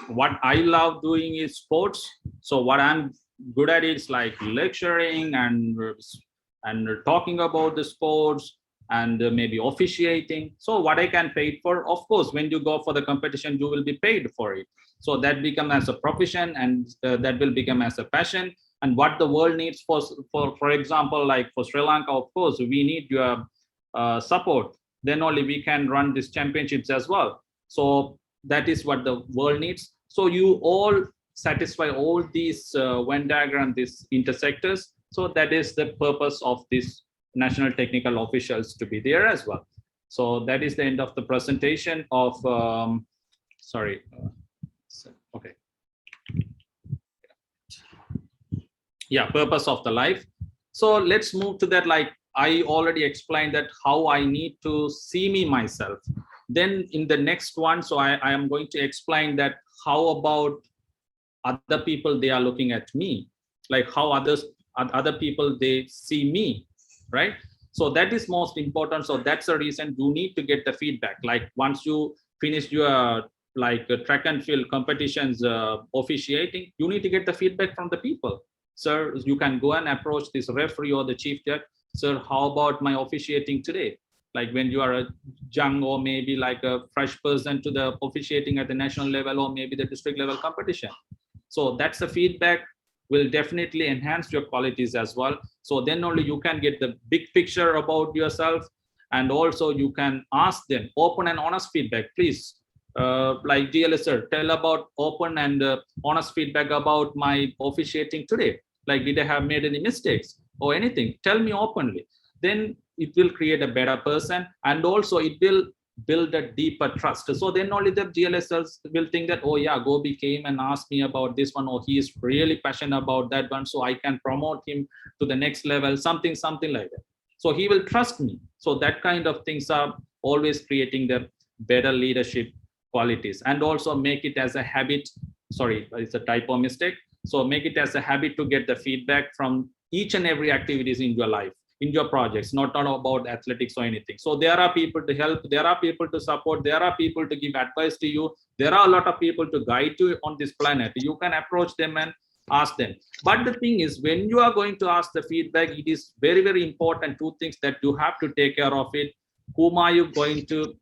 what I love doing is sports, so what I'm good at is lecturing and talking about the sports, and maybe officiating. So what I can pay for, of course, when you go for the competition, you will be paid for it. So that become as a profession, and that will become as a passion. And what the world needs for example, like for Sri Lanka, of course, we need your support. Then only we can run these championships as well. So that is what the world needs. So you all satisfy all these Venn diagram, these intersectors. So that is the purpose of this national technical officials to be there as well. So that is the end of the presentation of okay. Yeah, purpose of the life. So let's move to that. Like I already explained that how I need to see me myself. Then in the next one, so I am going to explain that how about other people, they are looking at me, like how other people, they see me, right? So that is most important. So that's the reason you need to get the feedback. Like once you finish your like track and field competitions officiating, you need to get the feedback from the people. Sir, you can go and approach this referee or the chief judge. Sir, how about my officiating today? Like when you are a young or maybe like a fresh person to the officiating at the national level or maybe the district level competition. So that's the feedback will definitely enhance your qualities as well. So then only you can get the big picture about yourself, and also you can ask them open and honest feedback. Please, like DLS sir, tell about open and honest feedback about my officiating today. Like did I have made any mistakes or anything? Tell me openly. Then it will create a better person, and also it will build a deeper trust. So then only the GLSers will think that, oh yeah, Gobi came and asked me about this one, or he is really passionate about that one, so I can promote him to the next level, something like that. So he will trust me. So that kind of things are always creating the better leadership qualities. And also make it as a habit. Sorry, it's a typo mistake. So make it as a habit to get the feedback from each and every activities in your life, in your projects, not about athletics or anything. So there are people to help, there are people to support, there are people to give advice to you, there are a lot of people to guide you on this planet. You can approach them and ask them. But the thing is, when you are going to ask the feedback, it is very, very important, two things that you have to take care of it. Whom are you going to,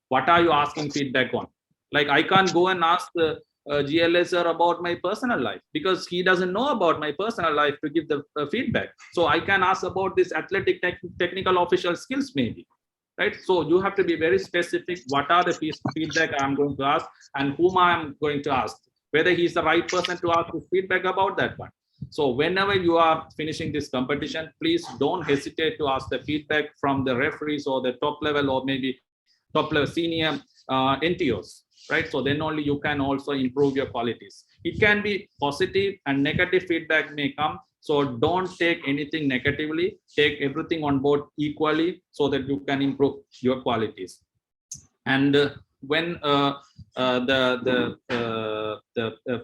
what are you asking feedback on? Like I can't go and ask the GLSer about my personal life, because he doesn't know about my personal life to give the feedback. So I can ask about this athletic technical official skills maybe, right? So you have to be very specific. What are the feedback I'm going to ask, and whom I'm going to ask, whether he's the right person to ask feedback about that one. So whenever you are finishing this competition, please don't hesitate to ask the feedback from the referees or the top level or maybe top level senior NTOs. Right, so then only you can also improve your qualities. It can be positive and negative feedback may come, so don't take anything negatively, take everything on board equally so that you can improve your qualities. And when the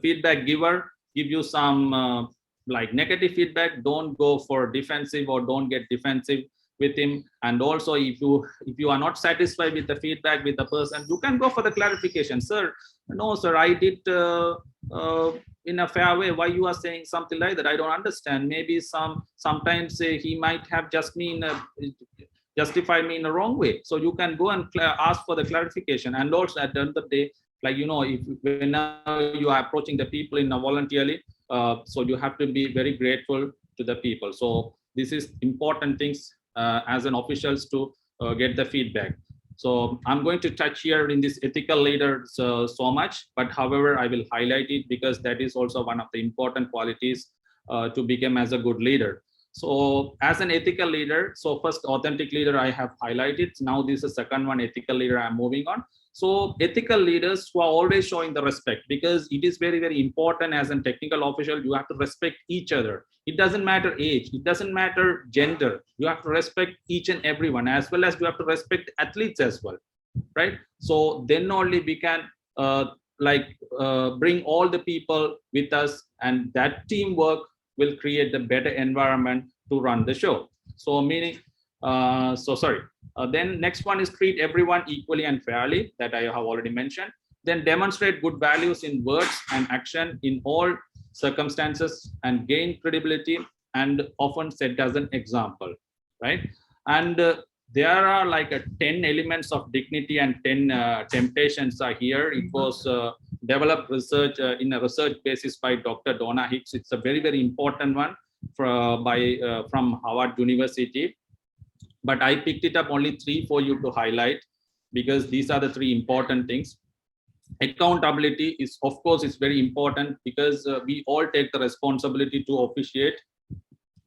feedback giver give you some like negative feedback, don't go for defensive or don't get defensive with him. And also if you are not satisfied with the feedback with the person, you can go for the clarification. Sir, no sir, I did in a fair way. Why you are saying something like that? I don't understand. Maybe sometimes he might have justified me in a wrong way. So you can go and ask for the clarification. And also at the end of the day, like if whenever you are approaching the people in a voluntarily, so you have to be very grateful to the people. So this is important things as an officials to get the feedback. So I'm going to touch here in this ethical leader so much, but however, I will highlight it because that is also one of the important qualities to become as a good leader. So as an ethical leader, so first authentic leader I have highlighted. Now this is the second one, ethical leader, I'm moving on. So ethical leaders who are always showing the respect, because it is very, very important as a technical official, you have to respect each other. It doesn't matter age, it doesn't matter gender. You have to respect each and everyone, as well as you have to respect athletes as well, right? So then only we can bring all the people with us, and that teamwork will create the better environment to run the show. So meaning, then next one is treat everyone equally and fairly, that I have already mentioned. Then demonstrate good values in words and action in all circumstances and gain credibility and often set as an example, right? And there are like 10 elements of dignity and 10 temptations are here. It was developed research in a research basis by Dr. Donna Hicks. It's a very, very important one from Harvard University. But I picked it up only 3 for you to highlight, because these are the 3 important things. Accountability is, of course, is very important, because we all take the responsibility to officiate.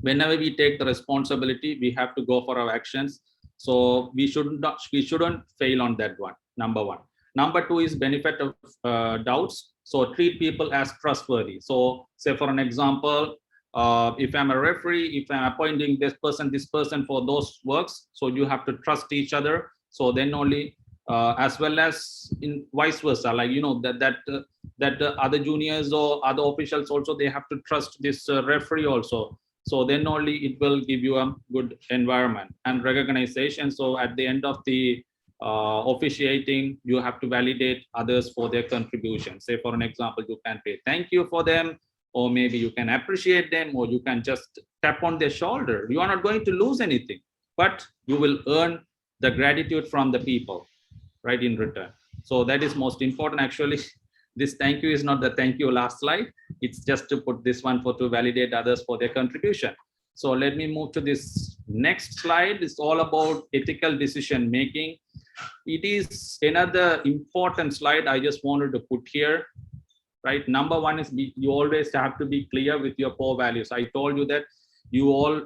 Whenever we take the responsibility, we have to go for our actions. So we shouldn't fail on that one. Number 1. Number 2 is benefit of doubts. So treat people as trustworthy. So say for an example, if I'm a referee, if I'm appointing this person for those works, so you have to trust each other. So then only, as well as in vice versa, like, you know, that other juniors or other officials also, they have to trust this referee also. So then only it will give you a good environment and recognition. So at the end of the officiating, you have to validate others for their contribution. Say for an example, you can say thank you for them, or maybe you can appreciate them, or you can just tap on their shoulder. You are not going to lose anything, but you will earn the gratitude from the people, right, in return. So that is most important. Actually, this thank you is not the thank you last slide. It's just to put this one to validate others for their contribution. So let me move to this next slide. It's all about ethical decision making. It is another important slide I just wanted to put here. Right. Number 1 is you always have to be clear with your core values. I told you that you all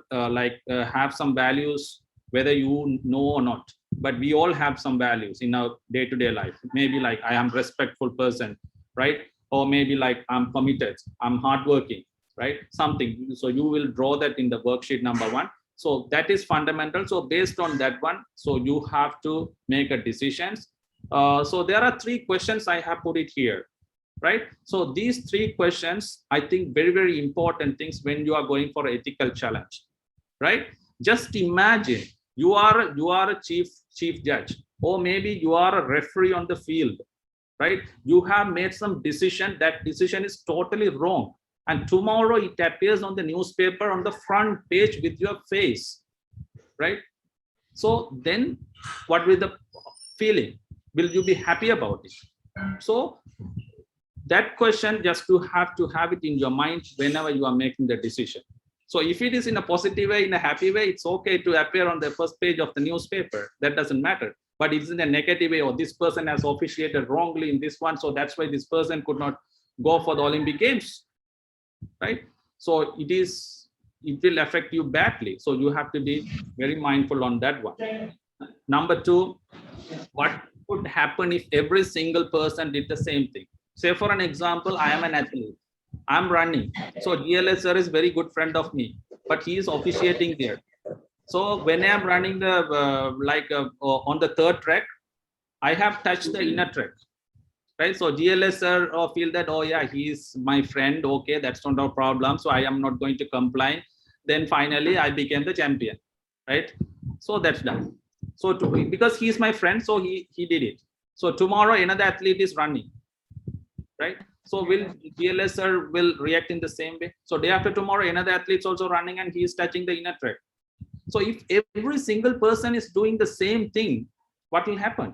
have some values, whether you know or not, but we all have some values in our day-to-day life. Maybe like I am a respectful person, right? Or maybe like I'm committed, I'm hardworking, right? Something. So you will draw that in the worksheet number 1. So that is fundamental. So based on that one, so you have to make a decisions. So there are 3 questions I have put it here. Right. So these 3 questions, I think very, very important things when you are going for an ethical challenge. Right. Just imagine you are a chief judge, or maybe you are a referee on the field. Right. You have made some decision. That decision is totally wrong. And tomorrow it appears on the newspaper on the front page with your face. Right. So then what will the feeling? Will you be happy about it? So that question just to have it in your mind whenever you are making the decision. So if it is in a positive way, in a happy way, it's okay to appear on the first page of the newspaper. That doesn't matter. But it's in a negative way, or this person has officiated wrongly in this one, so that's why this person could not go for the Olympic Games, right? So it will affect you badly. So you have to be very mindful on that one. Number 2, what would happen if every single person did the same thing? Say for an example, I am an athlete, I'm running. So GLS sir is very good friend of me, but he is officiating there. So when I am running the on the 3rd track, I have touched the inner track, right? So GLS sir feel that, oh yeah, he is my friend. Okay, that's not a problem. So I am not going to comply. Then finally I became the champion, right? So that's done. So because he is my friend, so he did it. So tomorrow another athlete is running. Right. So will GLS sir will react in the same way? So day after tomorrow, another athlete's also running and he is touching the inner track. So if every single person is doing the same thing, what will happen?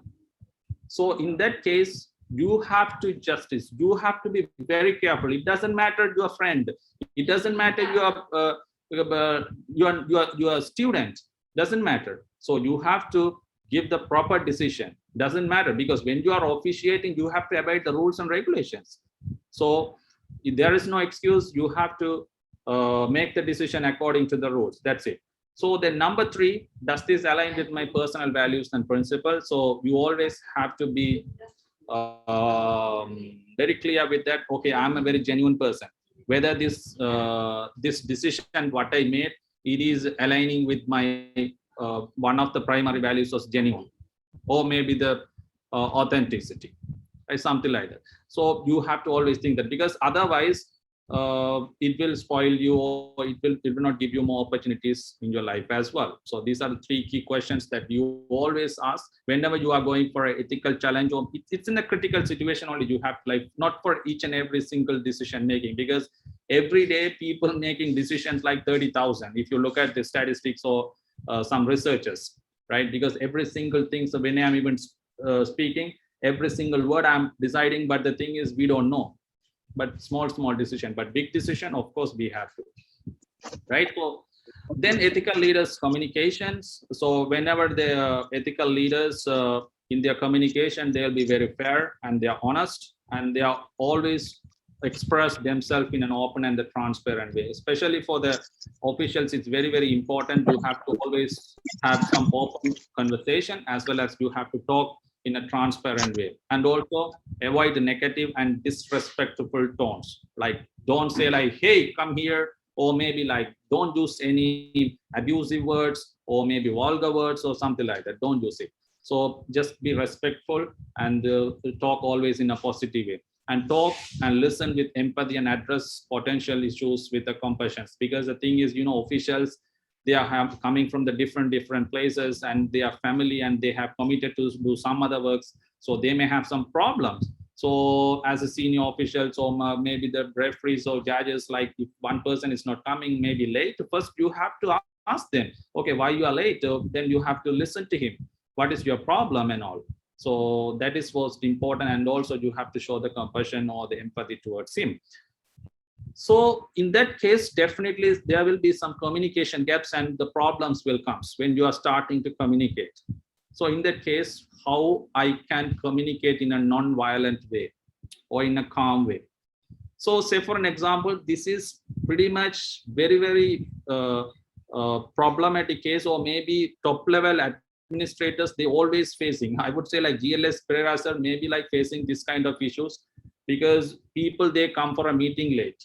So in that case, you have to justice. You have to be very careful. It doesn't matter your friend. It doesn't matter your student. Doesn't matter. So you have to give the proper decision. Doesn't matter, because when you are officiating, you have to abide the rules and regulations. So if there is no excuse, you have to make the decision according to the rules. That's it. So then number 3, does this align with my personal values and principles? So you always have to be very clear with that. Okay, I'm a very genuine person. Whether this decision, what I made, it is aligning with my one of the primary values was genuine, or maybe the authenticity, right? Something like that. So you have to always think that, because otherwise it will spoil you, or it will not give you more opportunities in your life as well. So these are the 3 key questions that you always ask whenever you are going for an ethical challenge, or it's in a critical situation only. You have to, like, not for each and every single decision making, because every day people making decisions like 30,000. If you look at the statistics or some researchers, right? Because every single thing, so when I'm even speaking, every single word I'm deciding, but the thing is we don't know. But small decision, but big decision, of course, we have to, right? So then ethical leaders communications. So whenever the ethical leaders in their communication, they'll be very fair and they are honest and they are always express themselves in an open and a transparent way. Especially for the officials, it's very important. You have to always have some open conversation, as well as you have to talk in a transparent way, and also avoid the negative and disrespectful tones. Like don't say like, hey, come here, or maybe like don't use any abusive words or maybe vulgar words or something like that. Don't use it. So just be respectful and talk always in a positive way, and talk and listen with empathy and address potential issues with the compassion. Because the thing is, officials, they are coming from the different places, and they are family, and they have committed to do some other works, so they may have some problems. So as a senior official, so maybe the referees or judges, like if one person is not coming, maybe late, first you have to ask them, okay, why you are late? Then you have to listen to him, what is your problem and all. So that is most important, and also you have to show the compassion or the empathy towards him. So in that case, definitely there will be some communication gaps, and the problems will come when you are starting to communicate. So in that case, how I can communicate in a non-violent way or in a calm way. So say for an example, this is pretty much very problematic case, or maybe top level administrators, they always facing, I would say like GLS Pereira sir may be like facing this kind of issues, because people, they come for a meeting late.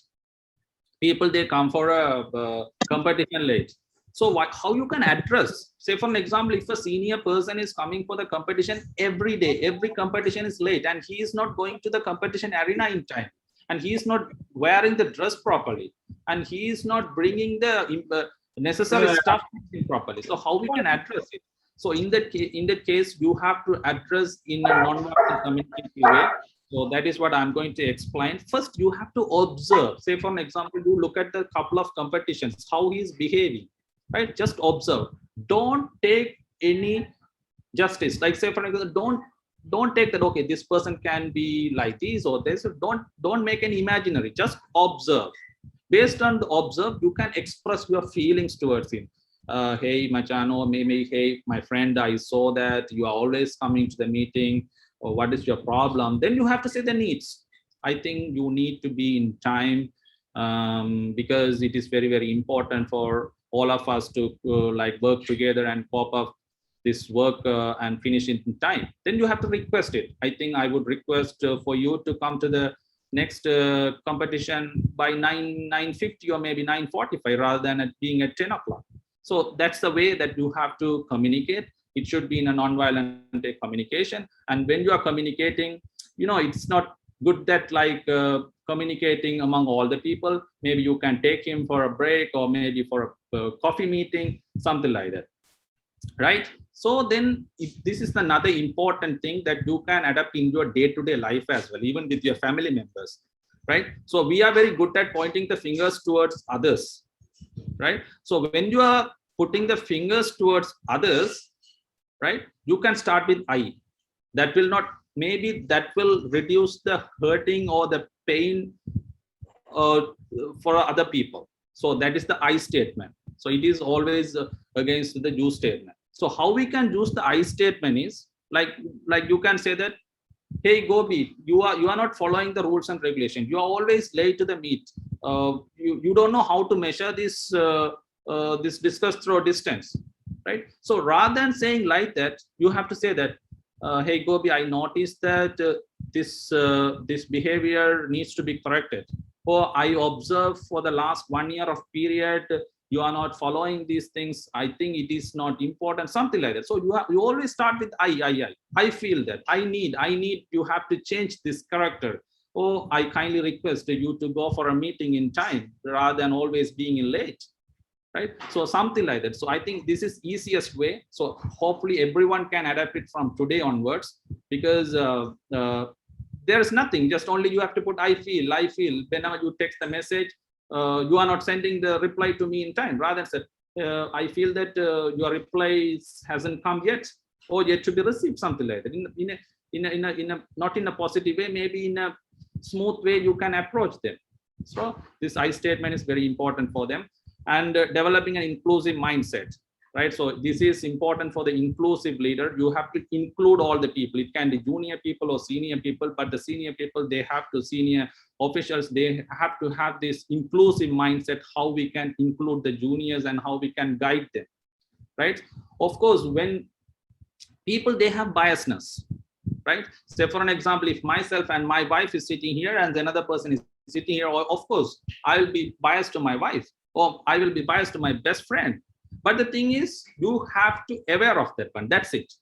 People, they come for a competition late. So how you can address, say for an example, if a senior person is coming for the competition every day, every competition is late, and he is not going to the competition arena in time, and he is not wearing the dress properly, and he is not bringing the necessary stuff properly. So how we can address it? So in that case, you have to address in a non-violent communicative way. So that is what I'm going to explain. First, you have to observe. Say for an example, you look at the couple of competitions, how he is behaving, right? Just observe. Don't take any justice. Like say for an example, don't take that, okay, this person can be like this or this. Don't make any imaginary. Just observe. Based on the observe, you can express your feelings towards him. Hey, Machano, maybe, hey, my friend, I saw that you are always coming to the meeting, or what is your problem? Then you have to say the needs. I think you need to be in time, because it is very important for all of us to like work together and pop up this work and finish it in time. Then you have to request it. I think I would request for you to come to the next competition by 9:50 or maybe 9:45 rather than being at 10 o'clock. So that's the way that you have to communicate. It should be in a non-violent communication. And when you are communicating, it's not good that like communicating among all the people. Maybe you can take him for a break, or maybe for a coffee meeting, something like that, right? So then this is another important thing that you can adapt in your day-to-day life as well, even with your family members, right? So we are very good at pointing the fingers towards others, right? So when you are putting the fingers towards others, right, you can start with I. That will not, maybe that will reduce the hurting or the pain for other people. So that is the I statement. So it is always against the you statement. So how we can use the I statement is like you can say that, hey Gobi, you are not following the rules and regulations. You are always late to the meet. You don't know how to measure this this distance through distance, right? So rather than saying like that, you have to say that, hey Gobi, I noticed that this behavior needs to be corrected. Or I observe for the last 1 year of period, you are not following these things. I think it is not important, something like that. So you always start with I feel that I need, you have to change this character. Oh, I kindly request you to go for a meeting in time rather than always being late, right? So something like that. So I think this is easiest way. So hopefully everyone can adapt it from today onwards, because there is nothing, just only you have to put I feel. Whenever you text the message, you are not sending the reply to me in time. Rather than say, I feel that your reply hasn't come yet, or yet to be received, something like that. Not in a positive way, maybe in a smooth way you can approach them. So this I statement is very important for them, and developing an inclusive mindset, right? So this is important for the inclusive leader. You have to include all the people. It can be junior people or senior people, but the senior people, they have to, senior officials, they have to have this inclusive mindset, how we can include the juniors and how we can guide them, right? Of course, when people, they have biasness, right? Say for an example, if myself and my wife is sitting here and another person is sitting here, of course I will be biased to my wife, or I will be biased to my best friend. But the thing is, you have to aware of that one. That's it.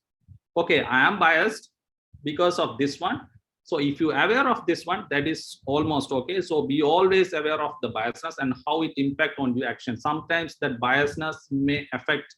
Okay, I am biased because of this one. So if you aware of this one, that is almost okay. So be always aware of the biasness and how it impact on your action. Sometimes that biasness may affect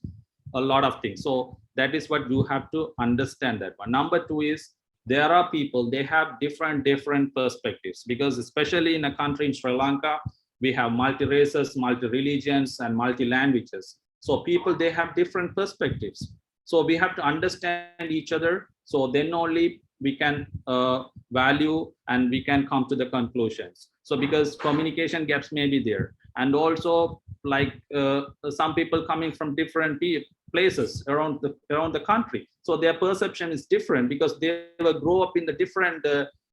a lot of things. So that is what you have to understand that one. Number two is, there are people, they have different perspectives, because especially in a country in Sri Lanka, we have multi-races, multi-religions, and multi-languages. So people, they have different perspectives. So we have to understand each other. So then only we can value and we can come to the conclusions. So because communication gaps may be there. And also, like some people coming from different places around the country. So their perception is different because they will grow up in the different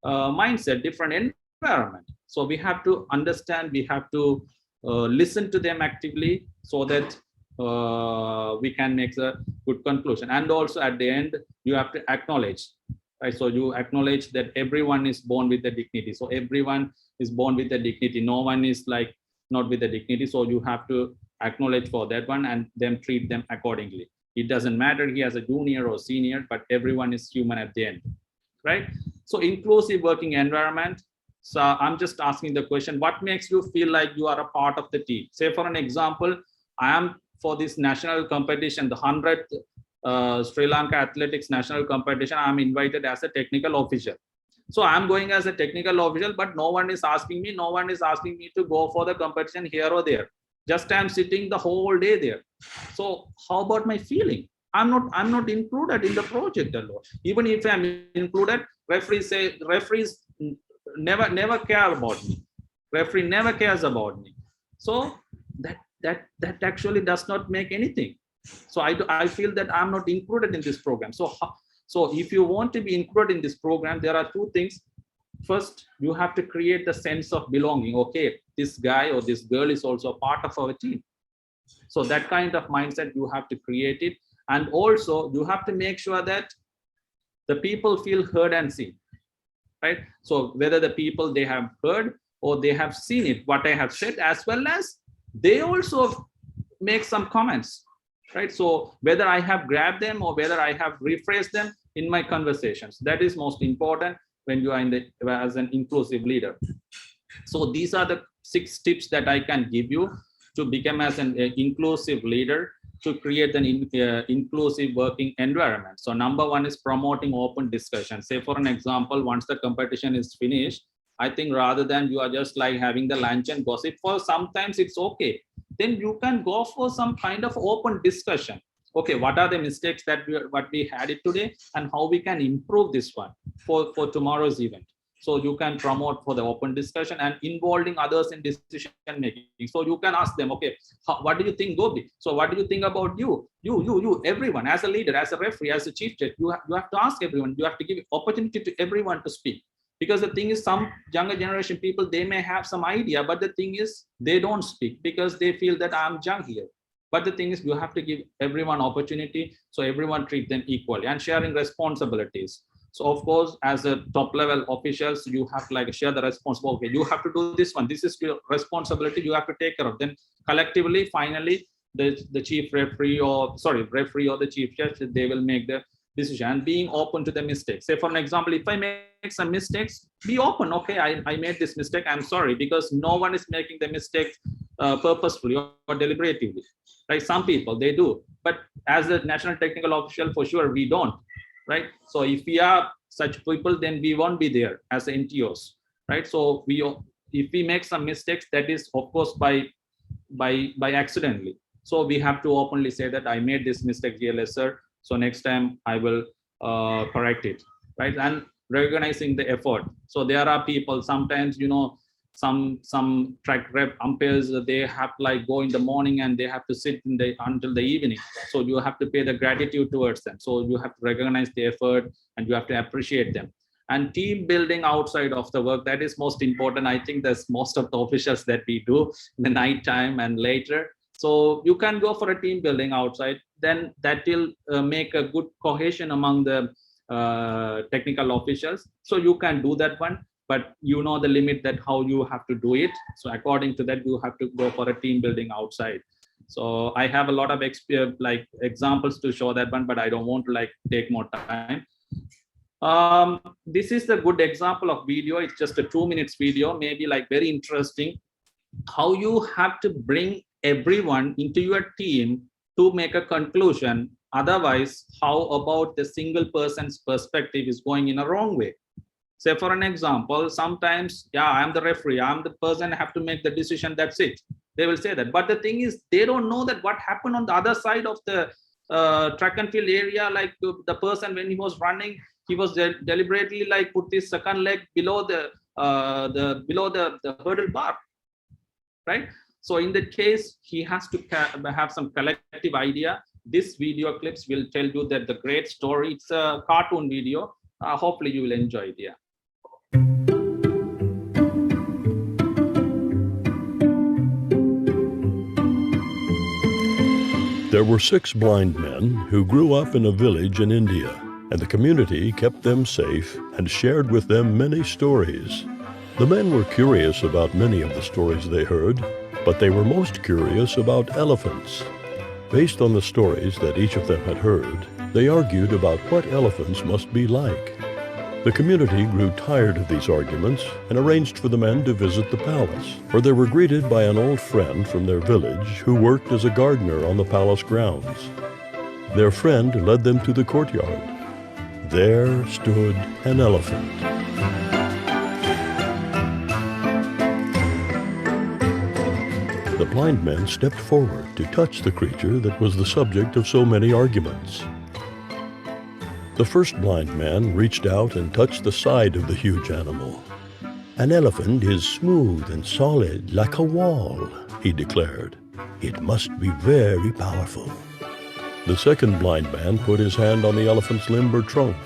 mindset, different environment. So we have to understand, we have to listen to them actively, so that we can make a good conclusion. And also at the end, you have to acknowledge, right? So you acknowledge that everyone is born with the dignity. So everyone is born with the dignity. No one is like not with the dignity. So you have to acknowledge for that one and then treat them accordingly. It doesn't matter he has a junior or senior, but everyone is human at the end, right? So inclusive working environment. So I'm just asking the question, what makes you feel like you are a part of the team? Say for an example, I am for this national competition, the 100th Sri Lanka athletics national competition, I'm invited as a technical official. So I'm going as a technical official, but no one is asking me to go for the competition here or there. Just I'm sitting the whole day there. So how about my feeling? I'm not included in the project alone. Even if I'm included, referees never care about me. Referee never cares about me. So that actually does not make anything. So I feel that I'm not included in this program. So if you want to be included in this program, there are two things. First, you have to create the sense of belonging. Okay, this guy or this girl is also a part of our team. So that kind of mindset, you have to create it. And also you have to make sure that the people feel heard and seen, right? So whether the people, they have heard or they have seen it, what I have said, as well as they also make some comments, right? So whether I have grabbed them or whether I have rephrased them in my conversations, that is most important when you are as an inclusive leader. So these are the 6 tips that I can give you to become as an inclusive leader, to create an inclusive working environment. So number 1 is promoting open discussion. Say for an example, once the competition is finished, I think rather than you are just like having the lunch and gossip, for sometimes it's okay, then you can go for some kind of open discussion. Okay, what are the mistakes that we had it today, and how we can improve this one for tomorrow's event. So you can promote for the open discussion and involving others in decision making. So you can ask them, okay, what do you think, Gobi? So what do you think about you, everyone, as a leader, as a referee, as a chief judge, you have to ask everyone, you have to give opportunity to everyone to speak. Because the thing is, some younger generation people, they may have some idea, but the thing is, they don't speak because they feel that I'm young here. But the thing is, you have to give everyone opportunity, so everyone treat them equally, and sharing responsibilities. So of course, as a top level officials, you have to like share the responsibility. Okay, you have to do this one. This is your responsibility. You have to take care of. Then collectively, finally, the chief referee or the chief judge, they will make the decision, and being open to the mistakes. Say for an example, if I make some mistakes, be open. Okay, I made this mistake. I'm sorry, because no one is making the mistake purposefully or deliberatively. Right? Some people, they do, but as a national technical official, for sure we don't. Right? So if we are such people, then we won't be there as NTOs. Right? So if we make some mistakes, that is of course by accidentally. So we have to openly say that I made this mistake here, sir. So next time I will correct it, right? And recognizing the effort. So there are people sometimes, some track rep umpires, they have to like go in the morning and they have to sit until the evening. So you have to pay the gratitude towards them. So you have to recognize the effort and you have to appreciate them. And team building outside of the work, that is most important. I think that's most of the officials that we do in the night time and later. So you can go for a team building outside, then that will make a good cohesion among the technical officials. So you can do that one, but you know the limit that how you have to do it. So according to that, you have to go for a team building outside. So I have a lot of examples to show that one, but I don't want to take more time. This is the good example of video. It's just a 2 minutes video, maybe very interesting. How you have to bring everyone into your team to make a conclusion. Otherwise, how about the single person's perspective is going in a wrong way? Say for an example, sometimes, I'm the referee, I'm the person, I have to make the decision, that's it. They will say that. But the thing is, they don't know that what happened on the other side of the track and field area, the person when he was running, he was deliberately put his second leg below the hurdle bar, right? So in that case, he has to have some collective idea. This video clips will tell you that the great story. It's a cartoon video. Hopefully you will enjoy it. Yeah. There were 6 blind men who grew up in a village in India, and the community kept them safe and shared with them many stories. The men were curious about many of the stories they heard, but they were most curious about elephants. Based on the stories that each of them had heard, they argued about what elephants must be like. The community grew tired of these arguments and arranged for the men to visit the palace, where they were greeted by an old friend from their village who worked as a gardener on the palace grounds. Their friend led them to the courtyard. There stood an elephant. The blind men stepped forward to touch the creature that was the subject of so many arguments. The first blind man reached out and touched the side of the huge animal. "An elephant is smooth and solid like a wall," he declared. "It must be very powerful." The second blind man put his hand on the elephant's limber trunk.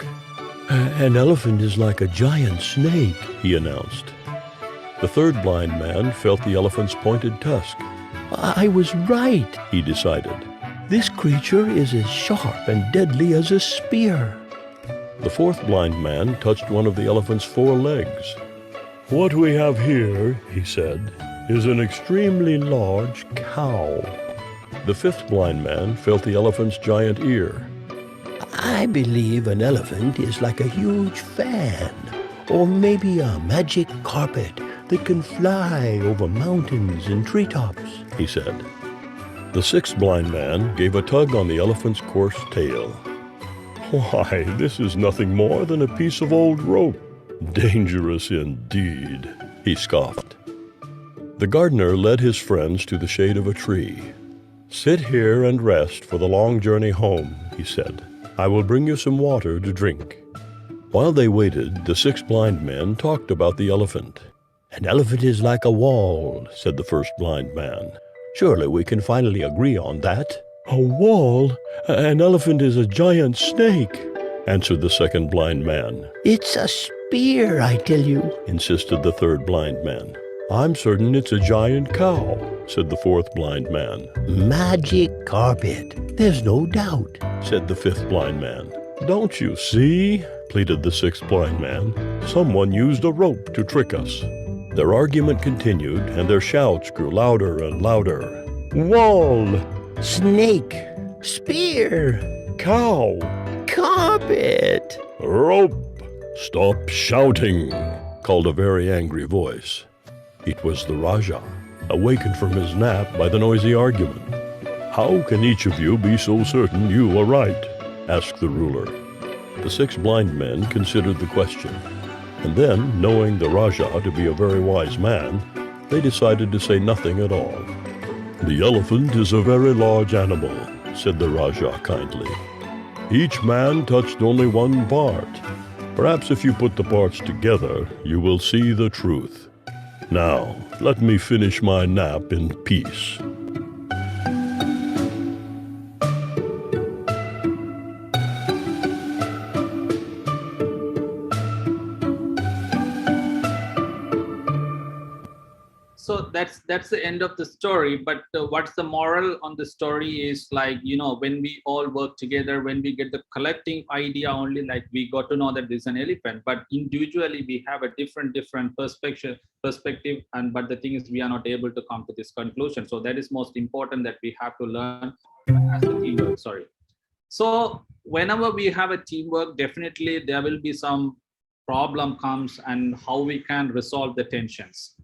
"An elephant is like a giant snake," he announced. The third blind man felt the elephant's pointed tusk. "I was right," he decided. "This creature is as sharp and deadly as a spear." The fourth blind man touched one of the elephant's 4 legs. "What we have here," he said, "is an extremely large cow." The fifth blind man felt the elephant's giant ear. "I believe an elephant is like a huge fan, or maybe a magic carpet that can fly over mountains and treetops," he said. The sixth blind man gave a tug on the elephant's coarse tail. "Why, this is nothing more than a piece of old rope. Dangerous indeed," he scoffed. The gardener led his friends to the shade of a tree. "Sit here and rest for the long journey home," he said. "I will bring you some water to drink." While they waited, the 6 blind men talked about the elephant. "An elephant is like a wall," said the first blind man. "Surely we can finally agree on that." "A wall? An elephant is a giant snake," answered the second blind man. "It's a spear, I tell you," insisted the third blind man. "I'm certain it's a giant cow," said the fourth blind man. "Magic carpet, there's no doubt," said the fifth blind man. "Don't you see?" pleaded the sixth blind man. "Someone used a rope to trick us." Their argument continued, and their shouts grew louder and louder. "Wall! Snake! Spear! Cow! Carpet! Rope! Stop shouting!" called a very angry voice. It was the Raja, awakened from his nap by the noisy argument. "How can each of you be so certain you are right?" asked the ruler. The 6 blind men considered the question, and then, knowing the Raja to be a very wise man, they decided to say nothing at all. The elephant is a very large animal, said the Raja kindly. Each man touched only one part. Perhaps if you put the parts together, you will see the truth. Now, let me finish my nap in peace. So that's the end of the story. But what's the moral on the story is, like, you know, when we all work together, when we get the collecting idea only, like we got to know that there's an elephant, but individually we have a different perspective. And but the thing is, we are not able to come to this conclusion. So that is most important, that we have to learn as a teamwork. Sorry. So whenever we have a teamwork, definitely there will be some problem comes, and how we can resolve the tensions.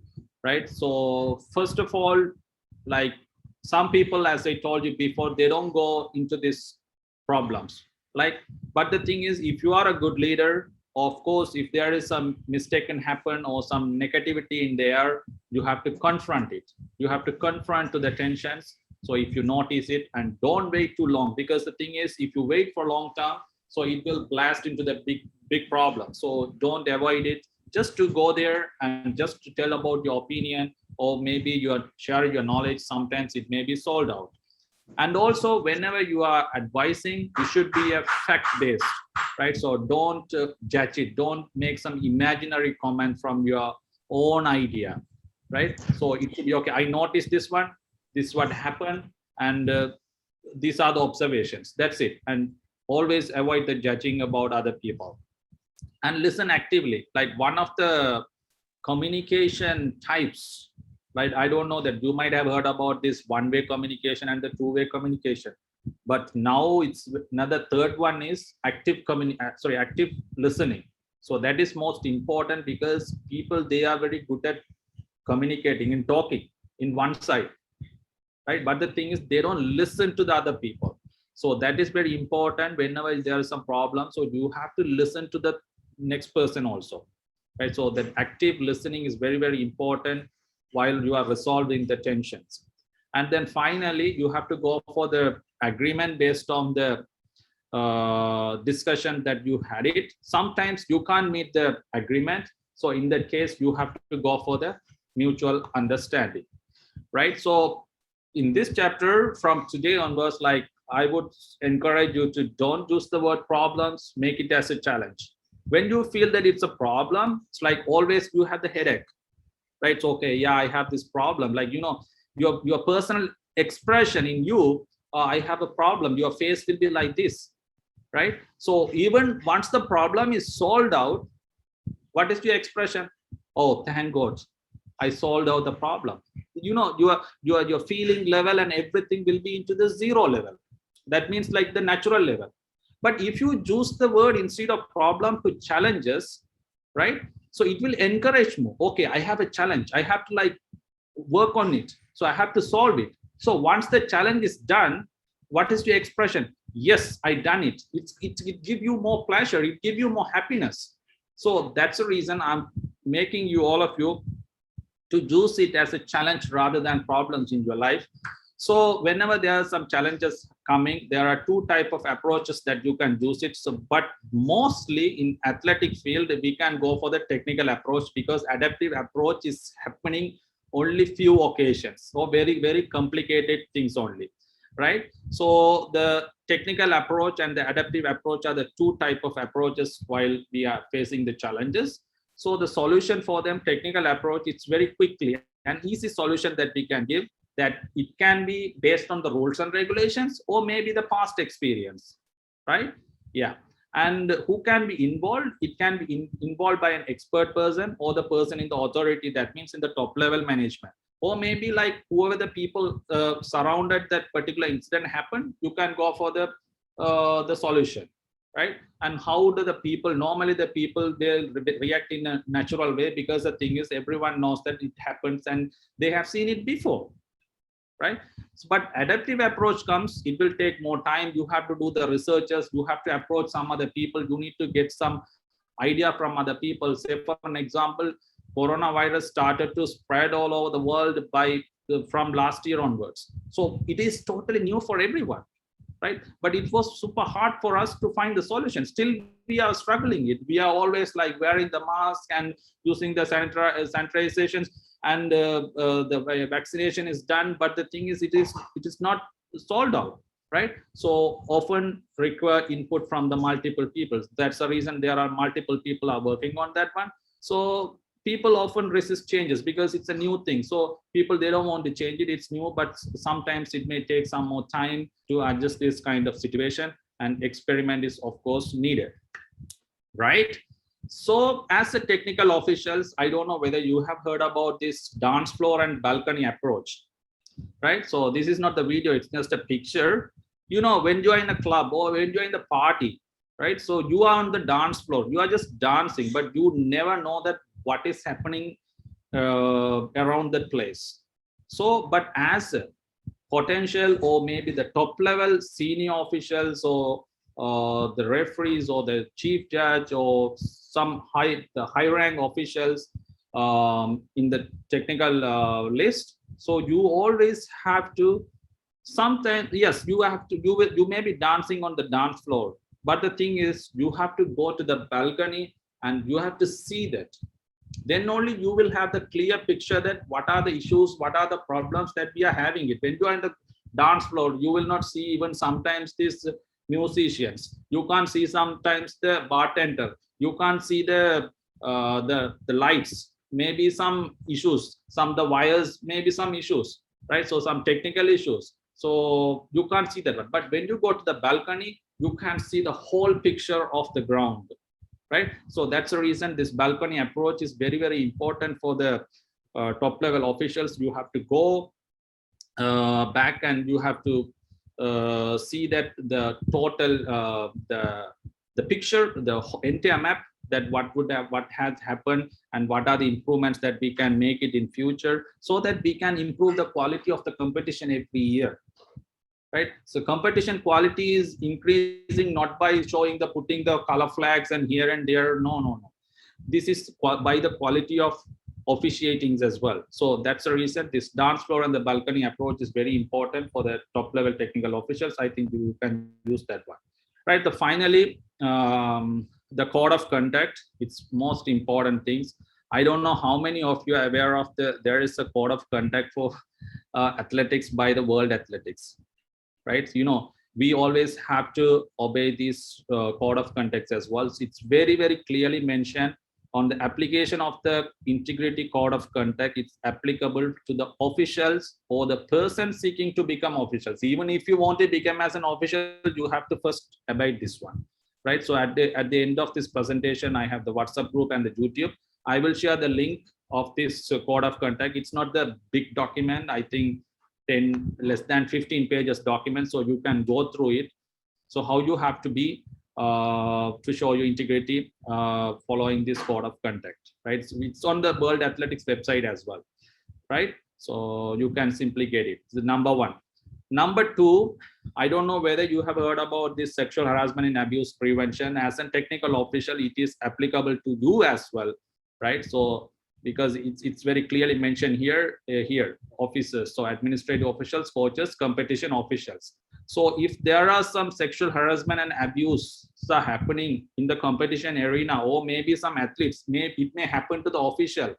Right. So first of all, like some people, as I told you before, they don't go into these problems. Like, but the thing is, if you are a good leader, of course, if there is some mistake can happen or some negativity in there, you have to confront it. You have to confront to the tensions. So if you notice it, and don't wait too long, because the thing is, if you wait for a long time, so it will blast into the big problem. So don't avoid it. Just to go there and just to tell about your opinion, or maybe you are sharing your knowledge, sometimes it may be sold out. And also, whenever you are advising, it should be a fact-based, right? So don't judge it. Don't make some imaginary comment from your own idea, right? So it should be, okay, I noticed this one, this is what happened, and these are the observations. That's it. And always avoid the judging about other people. And listen actively. Like one of the communication types, right? I don't know that you might have heard about this one-way communication and the two-way communication, but now it's another third one is active listening. So that is most important, because people, they are very good at communicating and talking in one side, right? But the thing is, they don't listen to the other people. So that is very important. Whenever there is some problem, so you have to listen to the next person also, right? So that active listening is very, very important while you are resolving the tensions. And then finally, you have to go for the agreement based on the discussion that you had it. Sometimes you can't meet the agreement. So in that case, you have to go for the mutual understanding, right? So in this chapter, from today onwards, like I would encourage you to don't use the word problems, make it as a challenge. When you feel that it's a problem, it's like always you have the headache, right? It's okay, yeah, I have this problem. Like, you know, your personal expression in you, I have a problem, your face will be like this, right? So even once the problem is solved out, what is your expression? Oh, thank God, I solved out the problem. You know, your feeling level and everything will be into the zero level. That means like the natural level. But if you use the word instead of problem to challenges, right? So it will encourage more. Okay, I have a challenge. I have to like work on it. So I have to solve it. So once the challenge is done, what is your expression? Yes, I done it. It give you more pleasure. It give you more happiness. So that's the reason I'm making you, all of you, to use it as a challenge rather than problems in your life. So whenever there are some challenges coming, there are two types of approaches that you can use it. So, but mostly in athletic field, we can go for the technical approach, because adaptive approach is happening only few occasions. So very, very complicated things only, right? So the technical approach and the adaptive approach are the two types of approaches while we are facing the challenges. So the solution for them, technical approach, it's very quickly an easy solution that we can give, that it can be based on the rules and regulations, or maybe the past experience, right? Yeah. And who can be involved? It can be involved by an expert person or the person in the authority, that means in the top level management, or maybe like whoever the people surrounded that particular incident happened, you can go for the solution, right? And how do the people, normally the people, they'll react in a natural way, because the thing is, everyone knows that it happens and they have seen it before, right? But adaptive approach comes, it will take more time. You have to do the researchers, you have to approach some other people, you need to get some idea from other people. Say for an example, coronavirus started to spread all over the world by from last year onwards. So it is totally new for everyone, right? But it was super hard for us to find the solution. Still, we are struggling it. We are always like wearing the mask and using the sanitizations, and the vaccination is done. But the thing is, it is not solved out, right? So often require input from the multiple people. That's the reason there are multiple people are working on that one. So people often resist changes because it's a new thing. So people, they don't want to change it. It's new, but sometimes it may take some more time to adjust this kind of situation, and experiment is of course needed, right? So as a technical officials, I don't know whether you have heard about this dance floor and balcony approach, right? So this is not the video, it's just a picture. You know, when you're in a club or when you're in the party, right? So you are on the dance floor, you are just dancing, but you never know that what is happening around that place. So, but as a potential or maybe the top level senior officials or the referees or the chief judge or some high rank officials in the technical list. So you always have to, sometimes, yes, you may be dancing on the dance floor, but the thing is you have to go to the balcony and you have to see that. Then only you will have the clear picture that what are the issues, what are the problems that we are having it. When you are in the dance floor, you will not see even sometimes these musicians. You can't see sometimes the bartender. You can't see the lights. Maybe some issues, the wires, maybe some issues, right? So some technical issues. So you can't see that one. But when you go to the balcony, you can see the whole picture of the ground, right? So that's the reason this balcony approach is very, very important for the top level officials. You have to go back and you have to see that the total the picture, the entire map, that what has happened and what are the improvements that we can make it in future, so that we can improve the quality of the competition every year, right? So competition quality is increasing not by putting the color flags and here and there. No. This is by the quality of officiating as well. So that's the reason this dance floor and the balcony approach is very important for the top level technical officials. I think you can use that one, right? Finally, the code of conduct, it's most important things. I don't know how many of you are aware of there is a code of conduct for athletics by the World Athletics, right? You know, we always have to obey this code of conduct as well. So it's very, very clearly mentioned on the application of the integrity code of conduct. It's applicable to the officials or the person seeking to become officials. Even if you want to become as an official, you have to first abide this one, right? So at the end of this presentation, I have the WhatsApp group and the YouTube. I will share the link of this code of conduct. It's not the big document, I think less than 15 pages document, so you can go through it. So how you have to be to show your integrity following this code of conduct, right? So it's on the World Athletics website as well, right? So you can simply get it. It's number one. Number two, I don't know whether you have heard about this sexual harassment and abuse prevention. As a technical official, it is applicable to you as well, right? So because it's very clearly mentioned here, officers, so administrative officials, coaches, competition officials. So if there are some sexual harassment and abuse happening in the competition arena, or maybe some athletes, it may happen to the official,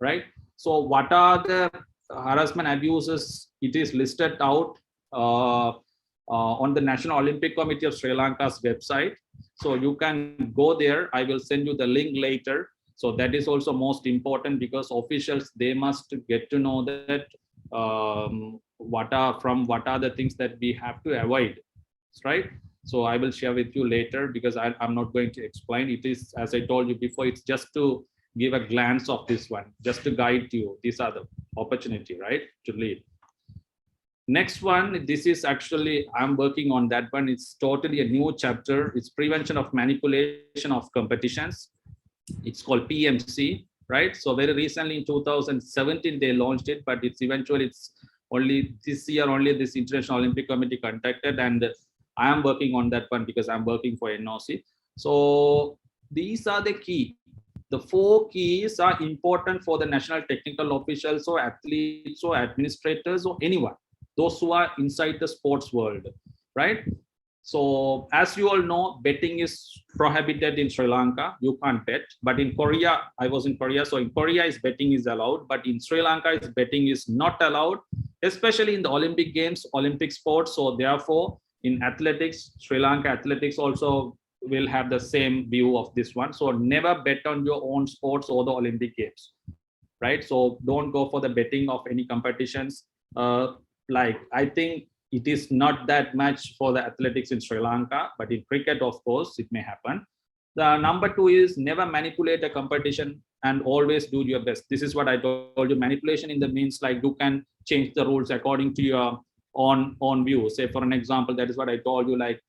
right? So what are the harassment abuses? It is listed out on the National Olympic Committee of Sri Lanka's website. So you can go there. I will send you the link later. So that is also most important, because officials, they must get to know that what are the things that we have to avoid, right? So I will share with you later, because I'm not going to explain. It is, as I told you before, it's just to give a glance of this one, just to guide you. These are the opportunity, right, to lead. Next one, this is actually, I'm working on that one. It's totally a new chapter. It's prevention of manipulation of competitions. It's called PMC, right? So very recently in 2017, they launched it, but it's only this year, only this International Olympic Committee contacted, and I am working on that one because I'm working for NOC. So these are the key. the 4 keys are important for the national technical officials or athletes or administrators or anyone, those who are inside the sports world, right? So as you all know, betting is prohibited in Sri Lanka. You can't bet. But in Korea, I was in Korea. So in Korea, betting is allowed. But in Sri Lanka, betting is not allowed, especially in the Olympic Games, Olympic sports. So therefore, in athletics, Sri Lanka athletics also will have the same view of this one. So never bet on your own sports or the Olympic Games, right? So don't go for the betting of any competitions. Like I think it is not that much for the athletics in Sri Lanka, but in cricket, of course, it may happen. The number 2 is never manipulate a competition and always do your best. This is what I told you. Manipulation in the means like you can change the rules according to your own view. Say for an example, that is what I told you, like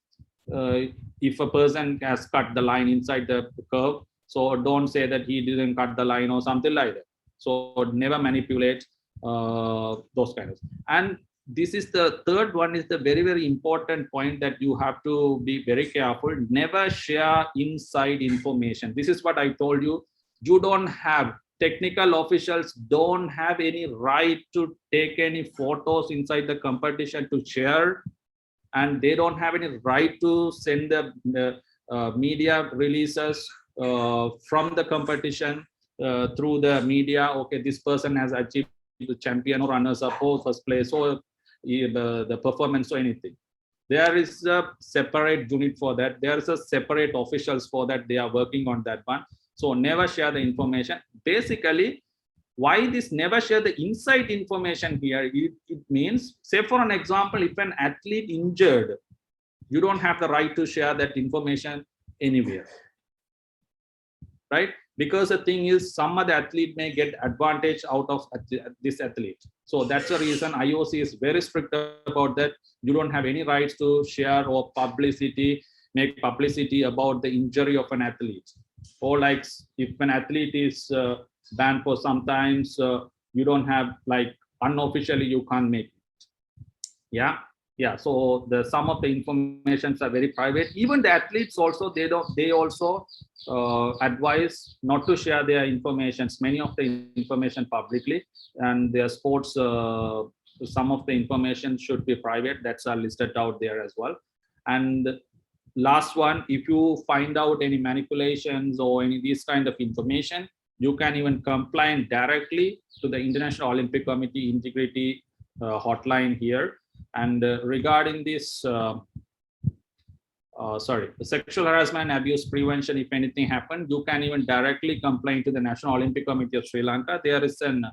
if a person has cut the line inside the curve, so don't say that he didn't cut the line or something like that. So never manipulate those kind of. And this is the third one, is the very, very important point that you have to be very careful. Never share inside information. This is what I told you. You don't have, technical officials don't have any right to take any photos inside the competition to share, and they don't have any right to send the media releases from the competition through the media. Okay, this person has achieved the champion or runners up or first place or the performance or anything. There is a separate unit for that. There is a separate officials for that. They are working on that one. So never share the information. Basically, why this never share the inside information here? It means, say for an example, if an athlete injured, you don't have the right to share that information anywhere, right? Because the thing is, some other athlete may get advantage out of this athlete. So that's the reason IOC is very strict about that. You don't have any rights to share or make publicity about the injury of an athlete. Or like if an athlete is banned for sometimes, you don't have, like unofficially you can't make it. Yeah. So some of the informations are very private. Even the athletes also, they also advise not to share their informations, many of the information publicly, and their sports, some of the information should be private. That's listed out there as well. And last one, if you find out any manipulations or any this kind of information, you can even complain directly to the International Olympic Committee integrity hotline here. And regarding this, the sexual harassment and abuse prevention, if anything happened, you can even directly complain to the National Olympic Committee of Sri Lanka. There is an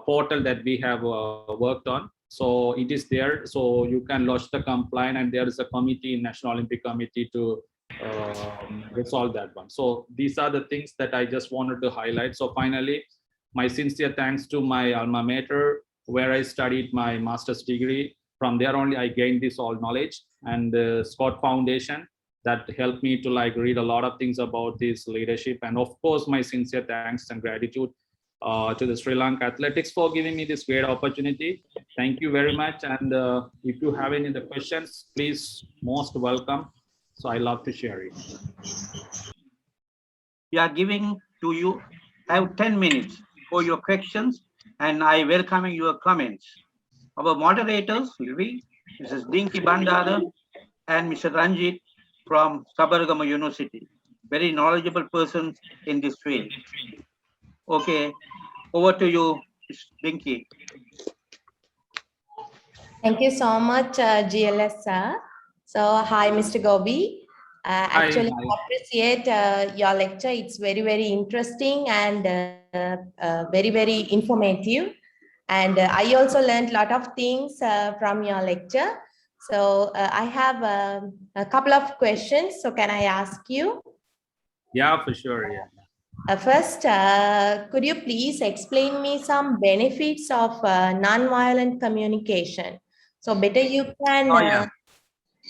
portal that we have worked on. So it is there. So you can lodge the complaint, and there is a committee in National Olympic Committee to resolve that one. So these are the things that I just wanted to highlight. So finally, my sincere thanks to my alma mater, where I studied my master's degree. From there only I gained this all knowledge, and the Scott Foundation that helped me to like read a lot of things about this leadership. And of course, my sincere thanks and gratitude to the Sri Lanka Athletics for giving me this great opportunity. Thank you very much. And if you have any other questions, please, most welcome. So I love to share it. We are giving to you, have 10 minutes for your questions, and I welcome your comments. Our moderators will be Mrs. Dinky Bandara and Mr. Ranjit from Sabaragama University, very knowledgeable persons in this field. Okay, over to you, Ms. Dinky. Thank you so much, GLS sir. So, hi, Mr. Gobi. Actually, Hi. I appreciate your lecture. It's very, very interesting and very, very informative. And I also learned a lot of things from your lecture. So I have a couple of questions. So can I ask you? Yeah, for sure. Yeah. First, could you please explain me some benefits of non-violent communication? So better you can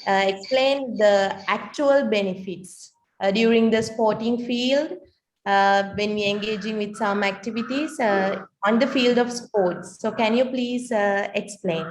explain the actual benefits during the sporting field when we're engaging with some activities on the field of sports. So can you please explain?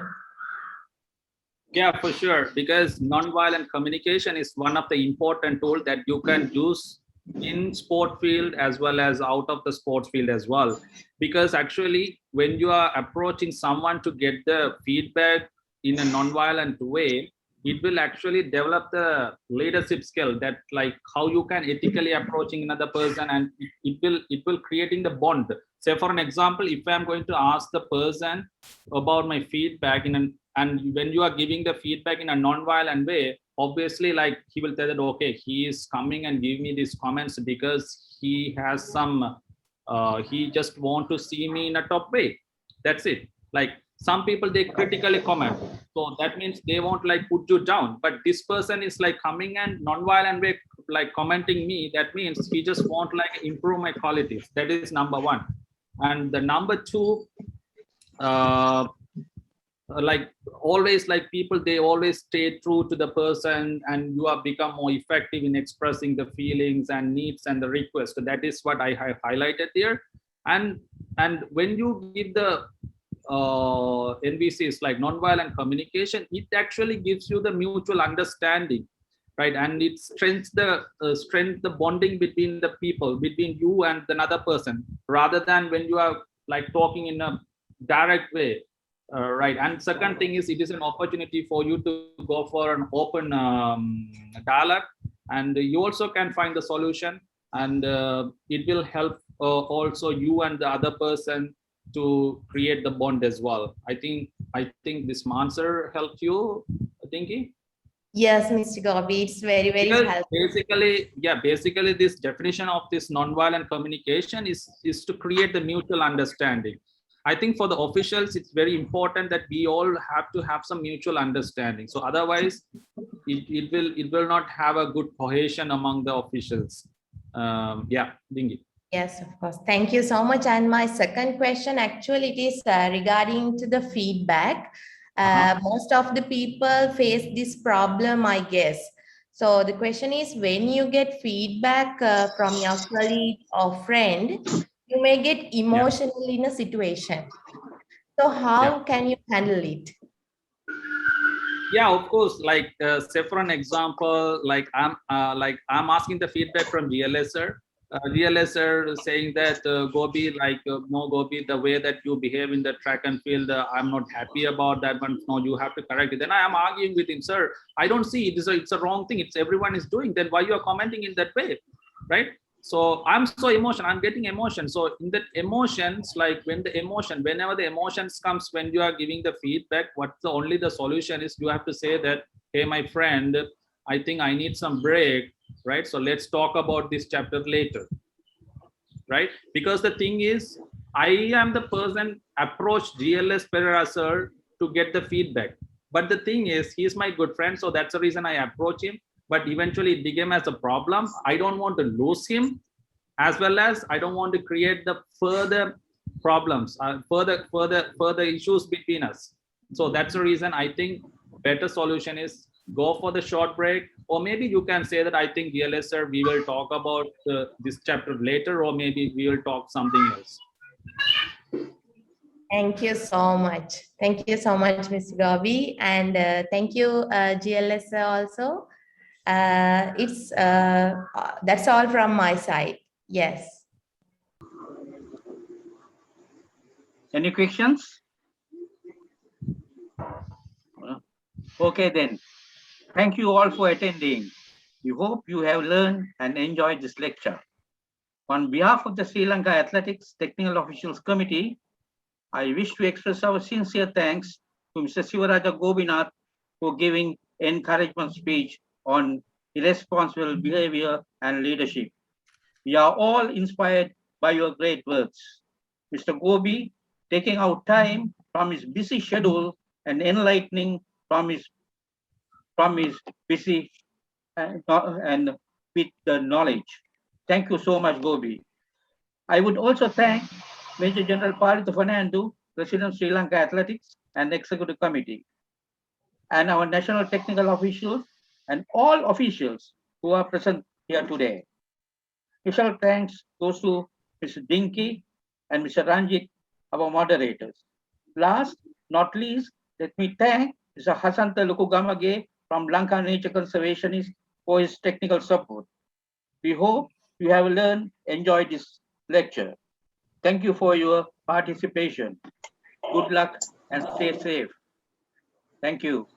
Yeah, for sure. Because nonviolent communication is one of the important tools that you can use in sport field as well as out of the sports field as well. Because actually, when you are approaching someone to get the feedback in a non-violent way, it will actually develop the leadership skill, that like how you can ethically approaching another person, and it will creating the bond. Say for an example, if I'm going to ask the person about my feedback and when you are giving the feedback in a non-violent way, obviously like he will tell that okay, he is coming and give me these comments because he has some he just want to see me in a top way. That's it. Like some people, they critically comment, so that means they won't like put you down, but this person is like coming and non-violent way, like commenting me, that means he just want like improve my qualities. That is number one. And the number two, like always, like people, they always stay true to the person, and you have become more effective in expressing the feelings and needs and the request. That is what I have highlighted there. And when you give the NVCs like nonviolent communication, it actually gives you the mutual understanding, right? And it strengthens the bonding between the people, between you and another person, rather than when you are like talking in a direct way. Right. And second thing is, it is an opportunity for you to go for an open dialogue, and you also can find the solution, and it will help also you and the other person to create the bond as well. I think this answer helped you, Tinky. Yes, Mr. Gobi, it's very, very Because helpful. basically this definition of this nonviolent communication is to create the mutual understanding. I think for the officials, it's very important that we all have to have some mutual understanding. So otherwise, it will not have a good cohesion among the officials. Yeah, Dingy. Yes, of course. Thank you so much. And my second question, actually, it is regarding to the feedback. Most of the people face this problem, I guess. So the question is, when you get feedback from your colleague or friend, you may get emotional in a situation. So how can you handle it? Yeah, of course. Like say for an example, like I'm asking the feedback from GLSer. GLSer saying that Gobi, like no Gobi, the way that you behave in the track and field, I'm not happy about that, but no, you have to correct it. Then I am arguing with him, sir. I don't see it's a wrong thing. It's everyone is doing. Then why you are commenting in that way, right? So I'm so emotional, I'm getting emotion. So in that emotions, like whenever the emotions comes, when you are giving the feedback, what's the only the solution is, you have to say that, hey, my friend, I think I need some break, right? So let's talk about this chapter later, right? Because the thing is, I am the person approached GLS Pereira sir to get the feedback. But the thing is, he's my good friend, so that's the reason I approach him. But eventually it became as a problem. I don't want to lose him, as well as I don't want to create the further problems, further issues between us. So that's the reason I think better solution is go for the short break, or maybe you can say that I think GLS sir, we will talk about this chapter later, or maybe we will talk something else. Thank you so much. Thank you so much, Mr. Gobi. And thank you, GLS also. It's that's all from my side. Yes. Any questions? Okay then. Thank you all for attending. We hope you have learned and enjoyed this lecture. On behalf of the Sri Lanka Athletics Technical Officials Committee, I wish to express our sincere thanks to Mr. Sivaraja Gobinath for giving encouragement speech on irresponsible behavior and leadership. We are all inspired by your great words. Mr. Gobi, taking out time from his busy schedule and enlightening from his busy and with the knowledge. Thank you so much, Gobi. I would also thank Major General Paritha Fernando, President Sri Lanka Athletics and Executive Committee, and our national technical officials and all officials who are present here today. Special thanks goes to Mr. Dinky and Mr. Ranjit, our moderators. Last, not least, let me thank Mr. Hasanta Lukugamage from Lanka Nature Conservationist for his technical support. We hope you have learned, enjoyed this lecture. Thank you for your participation. Good luck and stay safe. Thank you.